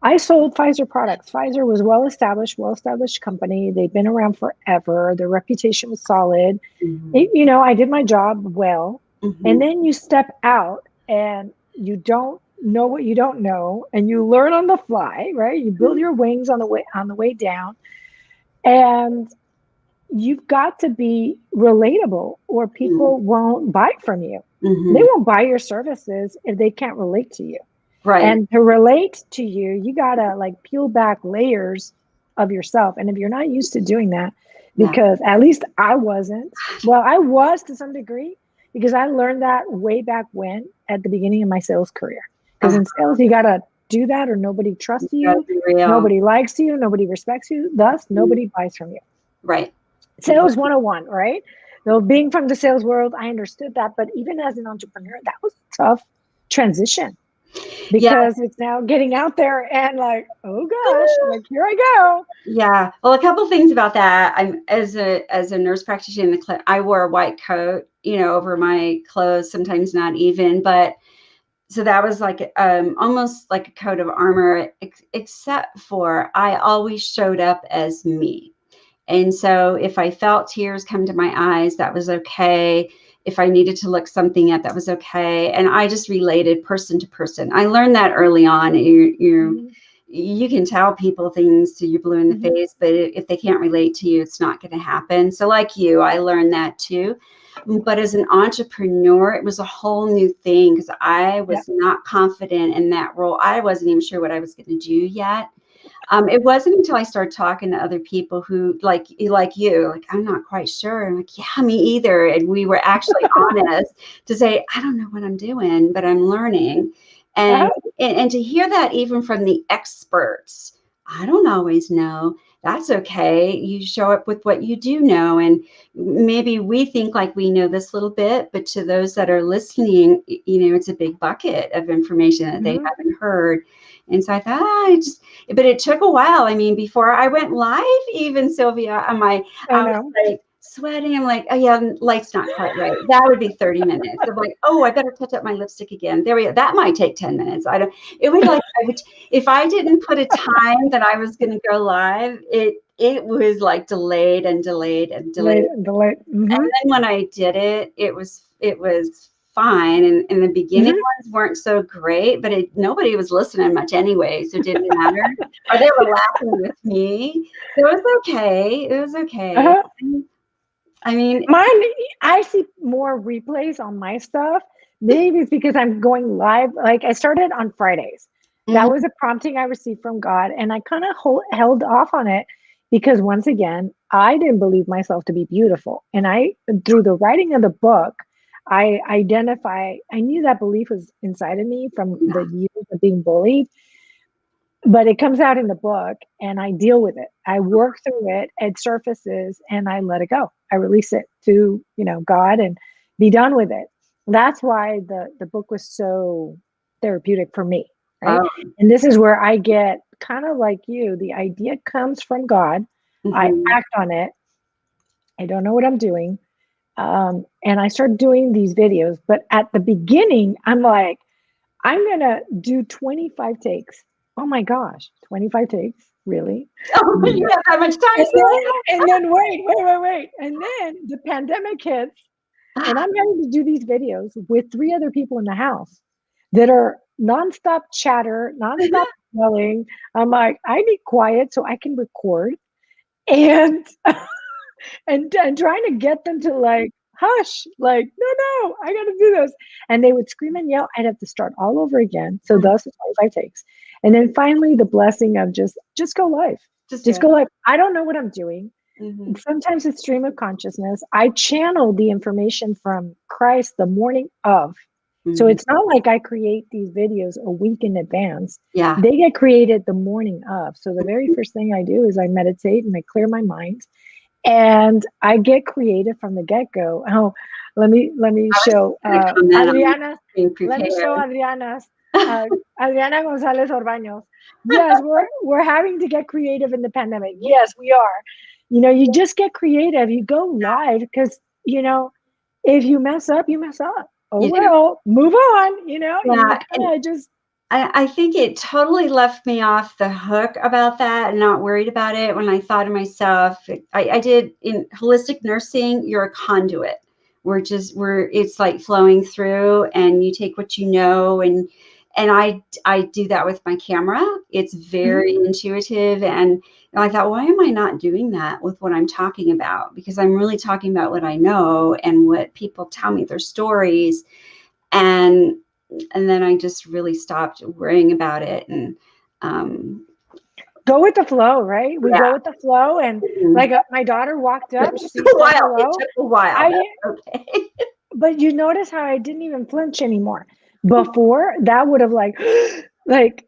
I sold Pfizer products. Pfizer was well-established company. They've been around forever. Their reputation was solid. I did my job well. And then you step out and you don't know what you don't know, and you learn on the fly, right? You build your wings on the way down, and you've got to be relatable, or people won't buy from you. They won't buy your services if they can't relate to you. Right. And to relate to you, you gotta like peel back layers of yourself. And if you're not used to doing that, because at least I wasn't, well, I was to some degree, because I learned that way back when, at the beginning of my sales career. Because in sales, you gotta do that, or nobody trusts you, nobody likes you, nobody respects you, thus nobody buys from you. Right. Sales 101, right? So being from the sales world, I understood that. But even as an entrepreneur, that was a tough transition, because it's now getting out there and like, oh gosh, like here I go. Yeah. Well, a couple of things about that. I'm as a nurse practitioner in the clinic, I wore a white coat, over my clothes, sometimes not even, but so that was like almost like a coat of armor, except for I always showed up as me. And so if I felt tears come to my eyes, that was okay. If I needed to look something up, that was okay. And I just related person to person. I learned that early on. You can tell people things till you're blue in the face, but if they can't relate to you, it's not going to happen. So like you, I learned that too. But as an entrepreneur, it was a whole new thing, because I was not confident in that role. I wasn't even sure what I was going to do yet. It wasn't until I started talking to other people who like you, like, I'm not quite sure. I'm like, yeah, me either. And we were actually honest to say, I don't know what I'm doing, but I'm learning. And to hear that even from the experts, I don't always know. That's okay. You show up with what you do know. And maybe we think like we know this little bit, but to those that are listening, it's a big bucket of information that they haven't heard. And so I thought, but it took a while. I mean, before I went live, even Sylvia, I was like sweating. I'm like, oh yeah, light's not quite right. That would be 30 minutes. I'm like, oh, I better touch up my lipstick again. There we go. That might take 10 minutes. If I didn't put a time that I was going to go live, it was like delayed and delayed and delayed. And then when I did it, it was fine. And in the beginning ones weren't so great, but nobody was listening much anyway, so it didn't matter. Or they were laughing with me. So it was okay. It was okay. I mean, I see more replays on my stuff. Maybe it's because I'm going live. Like I started on Fridays. That was a prompting I received from God, and I kind of held off on it, because once again, I didn't believe myself to be beautiful. And through the writing of the book, I knew that belief was inside of me from the years of being bullied, but it comes out in the book, and I deal with it. I work through it, it surfaces, and I let it go. I release it to, God, and be done with it. That's why the book was so therapeutic for me, right? And this is where I get kind of like you, the idea comes from God. I act on it. I don't know what I'm doing. And I start doing these videos. But at the beginning, I'm like, I'm going to do 25 takes. Oh my gosh, 25 takes? Really? Oh, you have that much time. And then wait. And then the pandemic hits, and I'm having to do these videos with 3 other people in the house that are nonstop chatter, nonstop yelling. I'm like, I need quiet so I can record. And and trying to get them to like hush, like no, I gotta do this. And they would scream and yell. I'd have to start all over again. So thus the 25 takes. And then finally the blessing of just go live. Just go live. I don't know what I'm doing. Sometimes it's stream of consciousness. I channel the information from Christ the morning of. So it's not like I create these videos a week in advance. Yeah. They get created the morning of. So the very first thing I do is I meditate and I clear my mind. And I get creative from the get-go. Oh, let me show Adriana's. Let me show Adriana's. Adriana Gonzalez Orbaños. Yes, we're having to get creative in the pandemic. Yes, we are. You know, you just get creative. You go live because, you know, if you mess up, you mess up. Oh, well, move on. You know, I think it totally left me off the hook about that and not worried about it when I thought to myself, I did in holistic nursing, you're a conduit. It's like flowing through and you take what you know and I do that with my camera. It's very intuitive. And I thought, why am I not doing that with what I'm talking about? Because I'm really talking about what I know and what people tell me, their stories. And then I just really stopped worrying about it and go with the flow, right? We go with the flow. And like my daughter walked up. It took a while. Okay. But you notice how I didn't even flinch anymore. Before that would have like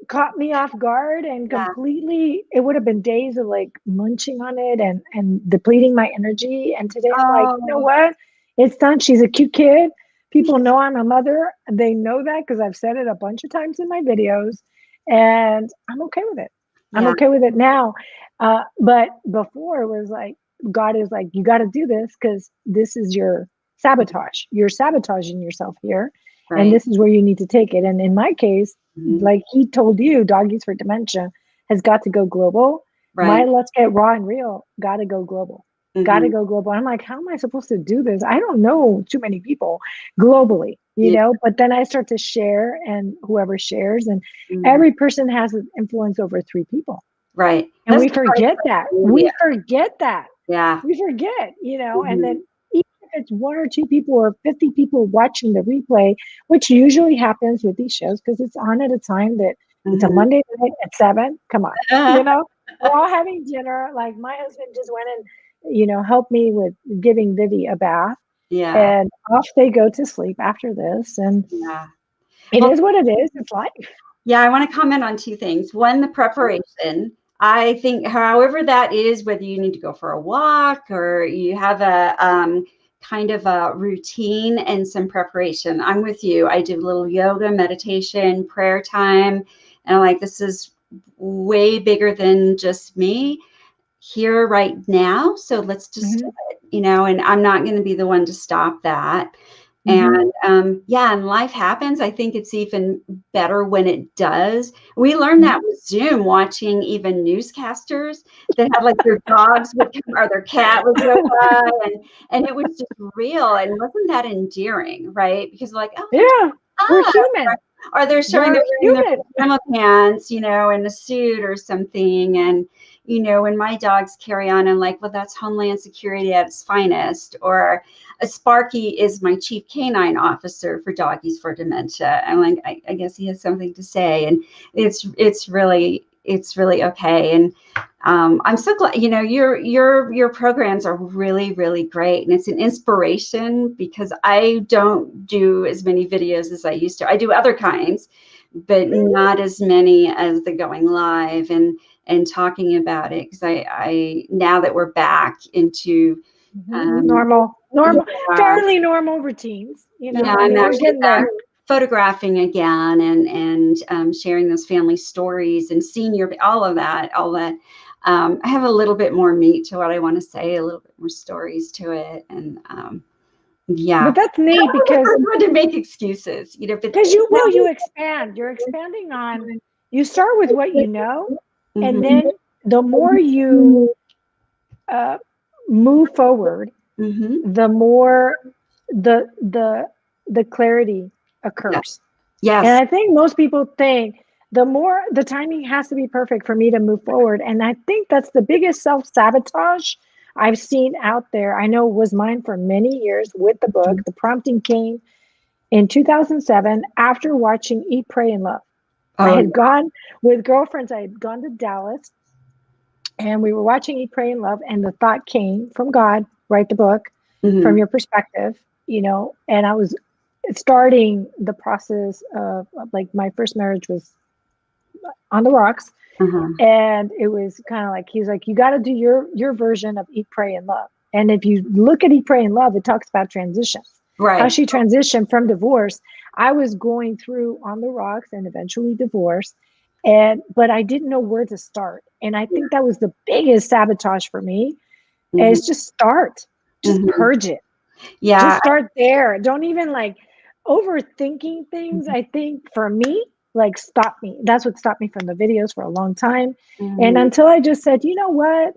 caught me off guard and completely, it would have been days of like munching on it and depleting my energy. And today I'm like, you know what? It's done. She's a cute kid. People know I'm a mother. They know that because I've said it a bunch of times in my videos and I'm okay with it. I'm okay with it now. But before it was like, God is like, you got to do this because this is your sabotage. You're sabotaging yourself here. Right. And this is where you need to take it. And in my case, like he told you, Doggies for Dementia has got to go global. Right. My Let's Get Raw and Real got to go global. Got to go global. I'm like, how am I supposed to do this? I don't know too many people globally, you know, but then I start to share and whoever shares and every person has an influence over 3 people. Right. And we forget that. We forget that. Yeah. We forget, you know, and then even if it's 1 or 2 people or 50 people watching the replay, which usually happens with these shows because it's on at a time that it's a Monday night at 7. Come on, you know, we're all having dinner. Like my husband just went and, you know, helped me with giving Vivi a bath. Yeah. And off they go to sleep after this. And it is what it is. It's life. Yeah. I want to comment on 2 things. One, the preparation. I think however that is, whether you need to go for a walk or you have a kind of a routine and some preparation. I'm with you. I do a little yoga, meditation, prayer time. And I'm like, this is way bigger than just me here right now. So let's just do it, you know, and I'm not going to be the one to stop that. And and life happens. I think it's even better when it does. We learned that with Zoom, watching even newscasters that have like their dogs would come or their cat would go by, and it was just real. And wasn't that endearing, right? Because like, we're human. Or they're showing their pajama pants, you know, in a suit or something. And, you know, when my dogs carry on, I'm like, well, that's Homeland Security at its finest. Or Sparky is my chief canine officer for Doggies for Dementia. I'm like, I guess he has something to say. And it's really okay. And I'm so glad, you know, your programs are really, really great. And it's an inspiration because I don't do as many videos as I used to. I do other kinds, but not as many as the going live and talking about it. Because I now that we're back into normal, fairly normal routines, you know, I'm actually back photographing again and sharing those family stories and senior, all of that. I have a little bit more meat to what I want to say, a little bit more stories to it. And yeah. But that's neat because to make excuses, because you expand. You're expanding on, you start with what you know, and then the more you move forward, the more the clarity occurs. Yes. And I think most people think the timing has to be perfect for me to move forward. And I think that's the biggest self-sabotage I've seen out there. I know it was mine for many years with the book. The prompting came in 2007 after watching Eat, Pray, and Love. I had gone with girlfriends. I had gone to Dallas and we were watching Eat, Pray, and Love. And the thought came from God, write the book from your perspective, and I was starting the process of like my first marriage was on the rocks. And it was kind of like, he's like, you got to do your version of Eat, Pray, and Love. And if you look at Eat, Pray, and Love, it talks about transitions. Right. How she transitioned from divorce. I was going through On the Rocks and eventually divorce. But I didn't know where to start. And I think that was the biggest sabotage for me is just start. Just purge it. Yeah. Just start there. Don't even like overthinking things. I think for me, like stop me. That's what stopped me from the videos for a long time. And until I just said, you know what?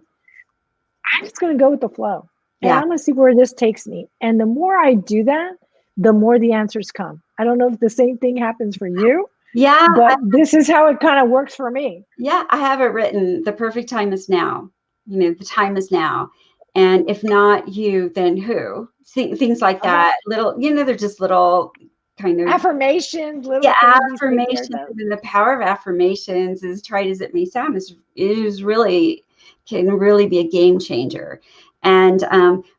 I'm just going to go with the flow. And I'm going to see where this takes me. And the more I do that, the more the answers come. I don't know if the same thing happens for you. Yeah. But this is how it kind of works for me. Yeah. I have it written. The perfect time is now. The time is now. And if not you, then who? Things like that. Little, they're just little kind of affirmations, affirmations. And the power of affirmations, as trite as it may sound, can really be a game changer. And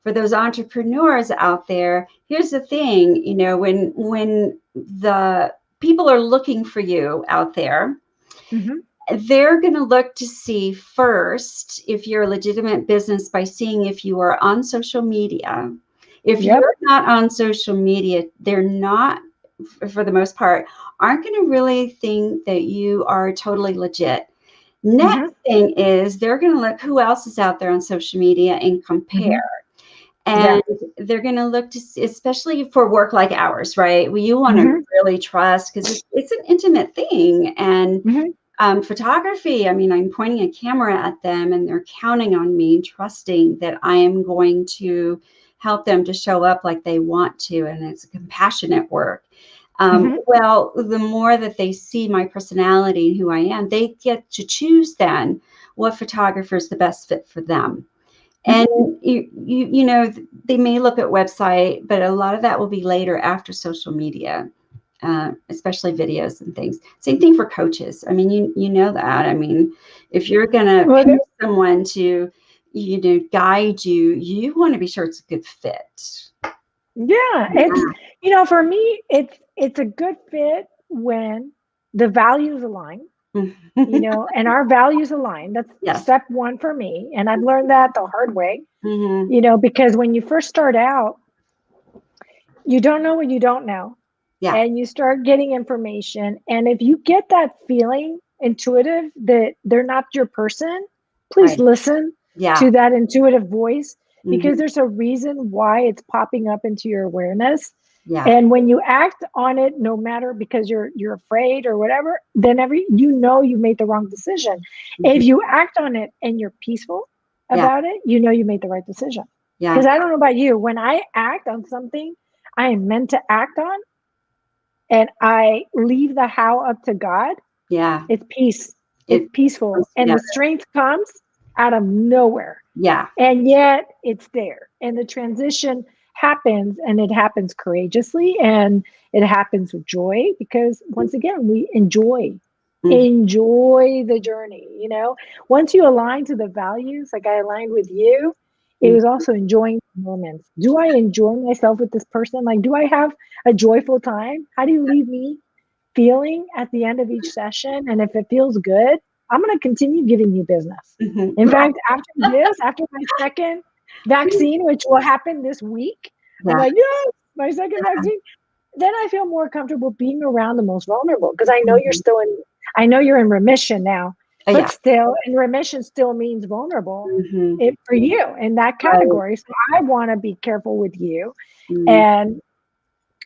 for those entrepreneurs out there, here's the thing, when the people are looking for you out there, they're going to look to see first if you're a legitimate business by seeing if you are on social media. If you're not on social media, they're not, for the most part, aren't going to really think that you are totally legit. Next thing is they're going to look who else is out there on social media and compare. And they're going to look to see, especially for work like ours, right? Well, you want to really trust because it's an intimate thing. And photography, I'm pointing a camera at them and they're counting on me, trusting that I am going to help them to show up like they want to. And it's a compassionate work. Well, the more that they see my personality and who I am, they get to choose then what photographer is the best fit for them. And they may look at website, but a lot of that will be later after social media, especially videos and things. Same thing for coaches. You know that. If you're going to pick someone to, guide you, you want to be sure it's a good fit. Yeah, it's for me, it's a good fit when the values align, and our values align. That's step one for me, and I've learned that the hard way. Because when you first start out, you don't know what you don't know, and you start getting information, and if you get that feeling intuitive that they're not your person, please listen to that intuitive voice. Because there's a reason why it's popping up into your awareness. And when you act on it, no matter because you're afraid or whatever, then you made the wrong decision. If you act on it and you're peaceful about it, you made the right decision. Because I don't know about you, when I act on something I am meant to act on and I leave the how up to God, it's peace. It's peaceful. And the strength comes out of nowhere. And yet it's there. And the transition happens, and it happens courageously, and it happens with joy, because once again, we enjoy the journey. Once you align to the values, like I aligned with you, it was also enjoying the moments. Do I enjoy myself with this person? Like, do I have a joyful time? How do you leave me feeling at the end of each session? And if it feels good, I'm going to continue giving you business. In fact, after my second vaccine, which will happen this week, I'm like, yes, my second vaccine. Then I feel more comfortable being around the most vulnerable, because I know you're in remission now. but Yeah. still, and remission still means vulnerable for you in that Right. category. So I want to be careful with you, Mm. and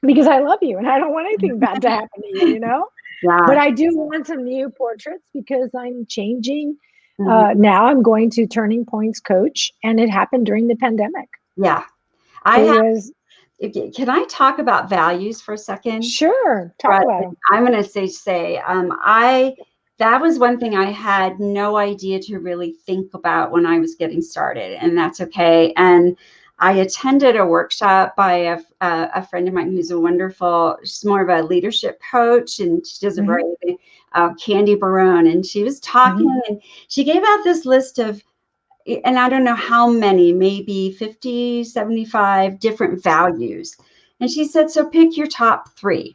because I love you and I don't want anything bad to happen to you, you know? But Yeah. I do want some new portraits because I'm changing. Mhm. Now I'm going to Turning Points Coach, and it happened during the pandemic. Yeah. I It have, was, can I talk about values for a second? sure, talk Right. about them. I'm going to say, that was one thing I had no idea to really think about when I was getting started, and that's okay. And I attended a workshop by a friend of mine who's a wonderful, she's more of a leadership coach, and she does a very, Candy Barone, and she was talking, and she gave out this list of, and I don't know how many, maybe 50, 75 different values. And she said, so pick your top 3.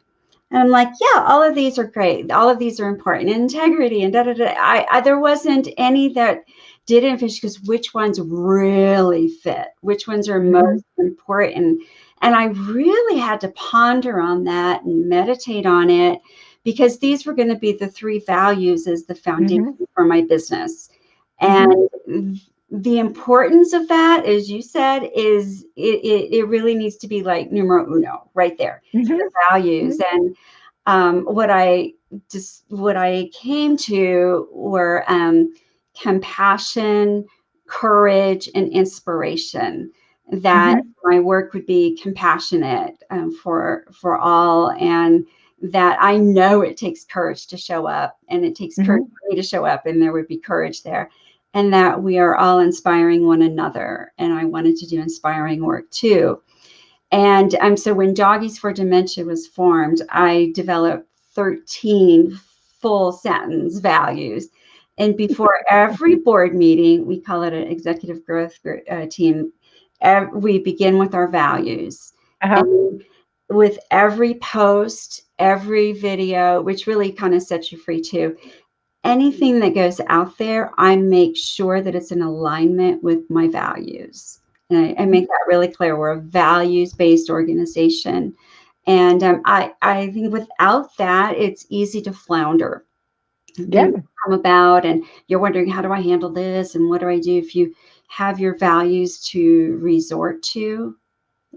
And I'm like, yeah, all of these are great. All of these are important. Integrity and da da da. There wasn't any that didn't fit, because which ones really fit? Which ones are most important? And I really had to ponder on that and meditate on it, because these were going to be the 3 values as the foundation for my business. And the importance of that, as you said, is it really needs to be like numero uno right there, the values. And what I came to were compassion, courage, and inspiration. That my work would be compassionate for all, and that I know it takes courage to show up, and it takes courage for me to show up, and there would be courage there. And that we are all inspiring one another. And I wanted to do inspiring work too. And so when Doggies for Dementia was formed, I developed 13 full sentence values. And before every board meeting, we call it an executive growth team, we begin with our values. And with every post, every video, which really kind of sets you free too, anything that goes out there, I make sure that it's in alignment with my values. And I make that really clear. We're a values-based organization. And I think without that, it's easy to flounder. Things come about, and you're wondering, how do I handle this? And what do I do? If you have your values to resort to,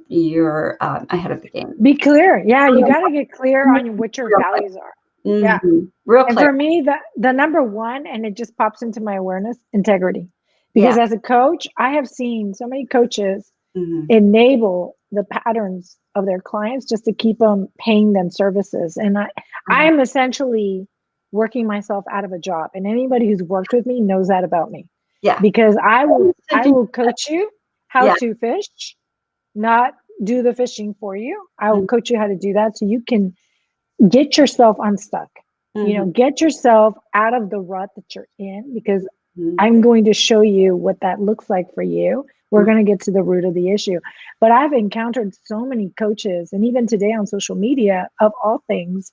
you're ahead of the game. Be clear. Yeah, you got to get clear on what your values are. Yeah. Real And clear. for me, the number one, and it just pops into my awareness, integrity. Because as a coach, I have seen so many coaches enable the patterns of their clients just to keep them paying them services. And I am essentially working myself out of a job. And anybody who's worked with me knows that about me. Yeah. Because I will coach you how to fish, not do the fishing for you. I will coach you how to do that so you can get yourself unstuck. You know, get yourself out of the rut that you're in, because I'm going to show you what that looks like for you. We're going to get to the root of the issue. But I've encountered so many coaches, and even today on social media, of all things,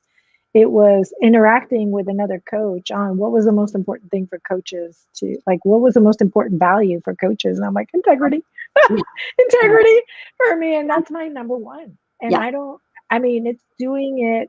it was interacting with another coach on what was the most important thing for coaches to, like, what was the most important value for coaches. And I'm like, integrity, integrity for me. And that's my number one. And it's doing it,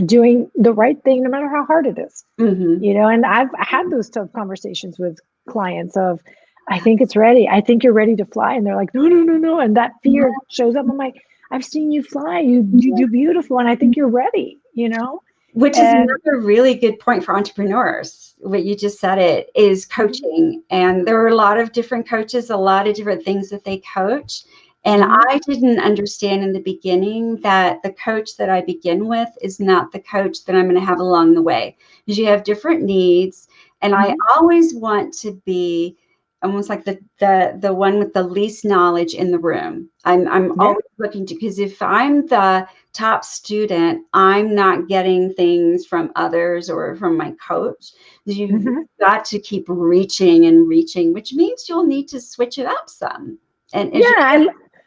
doing the right thing, no matter how hard it is, you know. And I've had those tough conversations with clients of, I think it's ready. I think you're ready to fly. And they're like, no, no, no, no. And that fear shows up. I'm like, I've seen you fly. You do beautiful. And I think you're ready, you know? Which is another really good point for entrepreneurs. What you just said, it is coaching. And there are a lot of different coaches, a lot of different things that they coach. And I didn't understand in the beginning that the coach that I begin with is not the coach that I'm going to have along the way, because you have different needs. And I always want to be almost like the one with the least knowledge in the room. I'm always looking to, because if I'm the top student, I'm not getting things from others or from my coach. You've got to keep reaching and reaching, which means you'll need to switch it up some. And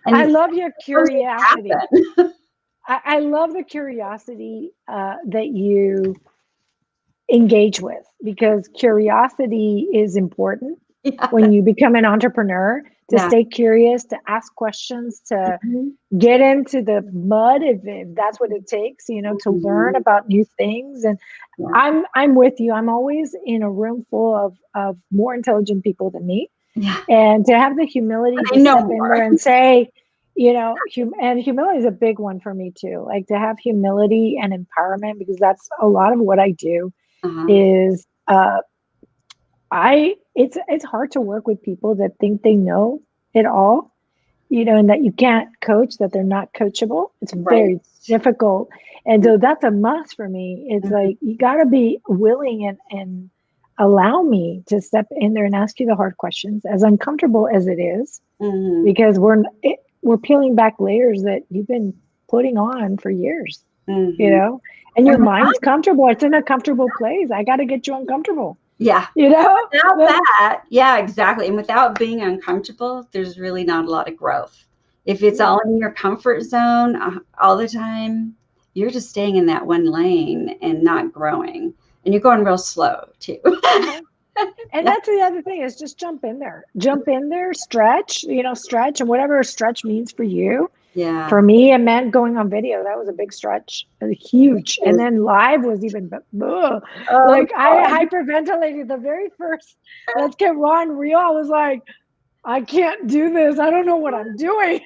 I love your curiosity. I love the curiosity that you engage with, because curiosity is important when you become an entrepreneur. to Yeah. stay curious, to ask questions, to get into the mud if that's what it takes, you know, to learn about new things. And I'm with you. I'm always in a room full of more intelligent people than me. Yeah. And to have the humility to step in there and say, you know, and humility is a big one for me too. Like to have humility and empowerment, because that's a lot of what I do is it's hard to work with people that think they know it all, you know, and that you can't coach, that they're not coachable. It's very difficult. And so that's a must for me. It's like, you got to be willing and allow me to step in there and ask you the hard questions, as uncomfortable as it is, because we're peeling back layers that you've been putting on for years, you know, and your mind's comfortable. It's in a comfortable place. I got to get you uncomfortable. Yeah. You know, without that, yeah, exactly. And without being uncomfortable, there's really not a lot of growth. If it's all in your comfort zone all the time, you're just staying in that one lane and not growing. And you're going real slow too. And that's the other thing, is just jump in there, stretch, you know, stretch, and whatever stretch means for you. Yeah. For me, it meant going on video. That was a big stretch, huge. And then live was even, like I hyperventilated the very first Let's Get Raw and Real. I was like, I can't do this. I don't know what I'm doing.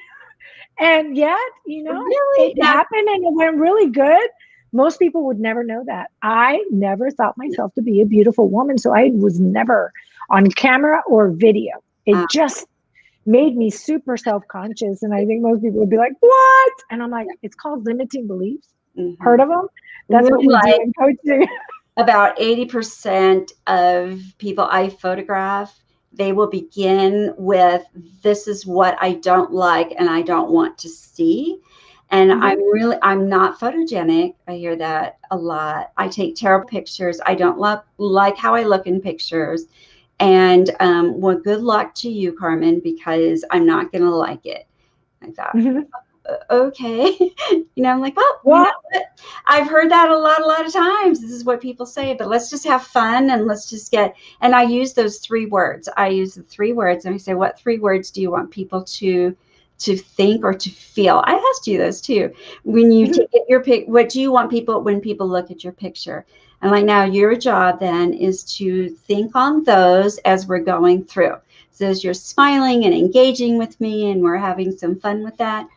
And yet, you know, it happened and it went really good. Most people would never know that. I never thought myself to be a beautiful woman. So I was never on camera or video. It just made me super self-conscious. And I think most people would be like, what? And I'm like, it's called limiting beliefs. Heard of them? That's what we do in coaching. About 80% of people I photograph, they will begin with, this is what I don't like and I don't want to see. And I'm not photogenic. I hear that a lot. I take terrible pictures. I don't like how I look in pictures. And well, good luck to you, Carmen, because I'm not going to like it. I thought, okay. You know, I'm like, well, you know what? I've heard that a lot of times. This is what people say, but let's just have fun and let's just and I use those 3 words. I use the 3 words and I say, what 3 words do you want people to think or to feel? I asked you those too. When you take your what do you want people, when people look at your picture? And like, now your job then is to think on those as we're going through. So as you're smiling and engaging with me and we're having some fun with that,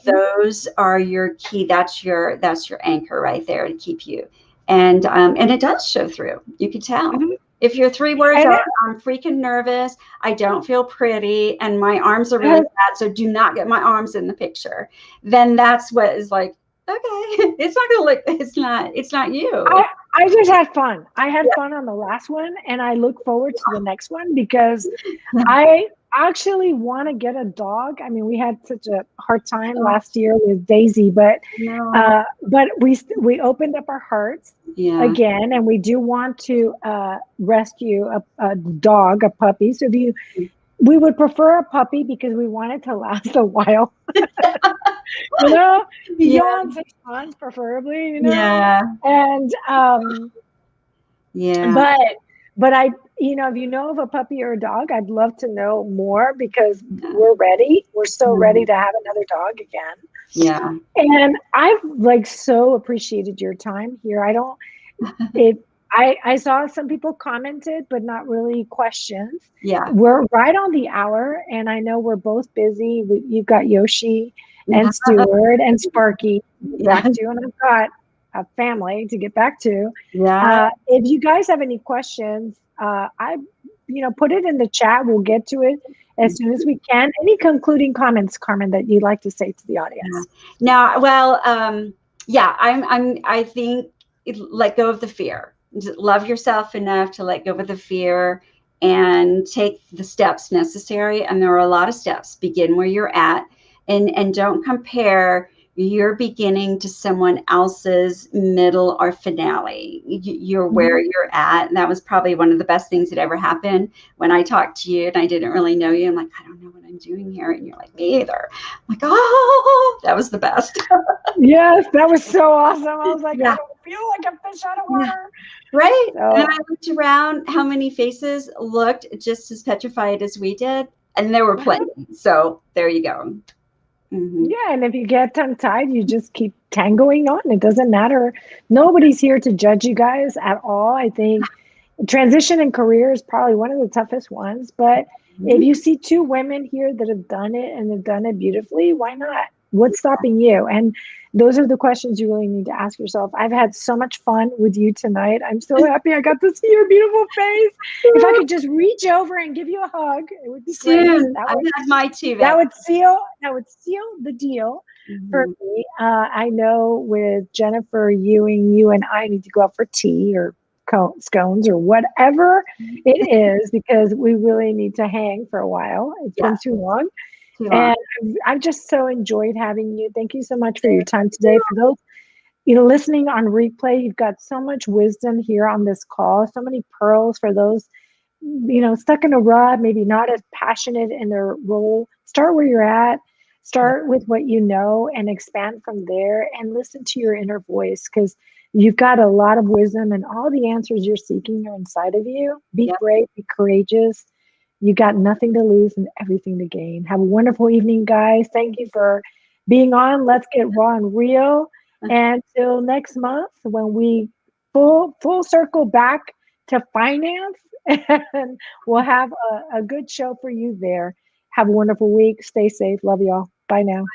those are your key. That's your anchor right there to keep you. And it does show through. You can tell. If your 3 words are, I'm freaking nervous, I don't feel pretty, and my arms are really fat, so do not get my arms in the picture, then that's what is like, okay, it's not gonna look, it's not you. I just had fun. I had fun on the last one, and I look forward to the next one, because I actually want to get a dog. I mean, we had such a hard time last year with Daisy, but we opened up our hearts again, and we do want to rescue a dog, a puppy. So we would prefer a puppy because we want it to last a while. You know, beyond 6 months, preferably. You know, and but I, you know, if you know of a puppy or a dog, I'd love to know more, because we're ready. We're so ready to have another dog again. Yeah. And I've like so appreciated your time here. I saw some people commented, but not really questions. Yeah. We're right on the hour, and I know we're both busy. You've got Yoshi and Stuart and Sparky back to, and I've got a family to get back to. If you guys have any questions, put it in the chat. We'll get to it as soon as we can. Any concluding comments, Carmen, that you'd like to say to the audience? Now, well, I think let go of the fear. Love yourself enough to let go of the fear and take the steps necessary. And there are a lot of steps. Begin where you're at, and don't compare your beginning to someone else's middle or finale. You're where you're at. And that was probably one of the best things that ever happened when I talked to you and I didn't really know you. I'm like, I don't know what I'm doing here. And you're like, me either. I'm like, oh, that was the best. Yes, that was so awesome. I was like, I don't feel like a fish out of water. Right. So, and I looked around, how many faces looked just as petrified as we did. and there were plenty. So there you go. Yeah, and if you get tongue-tied, you just keep tangoing on. It doesn't matter. Nobody's here to judge you guys at all. I think transition in career is probably one of the toughest ones, but if you see two women here that have done it and have done it beautifully, why not? What's stopping you? And those are the questions you really need to ask yourself. I've had so much fun with you tonight. I'm so happy I got to see your beautiful face. If I could just reach over and give you a hug, it would be great. Soon. I've had my two. That would seal the deal for me. I know with Jennifer Ewing, you and I need to go out for tea or scones or whatever it is, because we really need to hang for a while. It's been too long. And I've just so enjoyed having you. Thank you so much for your time today. For those, listening on replay, you've got so much wisdom here on this call, so many pearls for those, stuck in a rut, maybe not as passionate in their role. Start where you're at. Start with what you know and expand from there, and listen to your inner voice, because you've got a lot of wisdom and all the answers you're seeking are inside of you. Be brave, be courageous. You got nothing to lose and everything to gain. Have a wonderful evening, guys. Thank you for being on Let's Get Raw and Real. And till next month, when we full circle back to finance, and we'll have a good show for you there. Have a wonderful week. Stay safe. Love y'all. Bye now.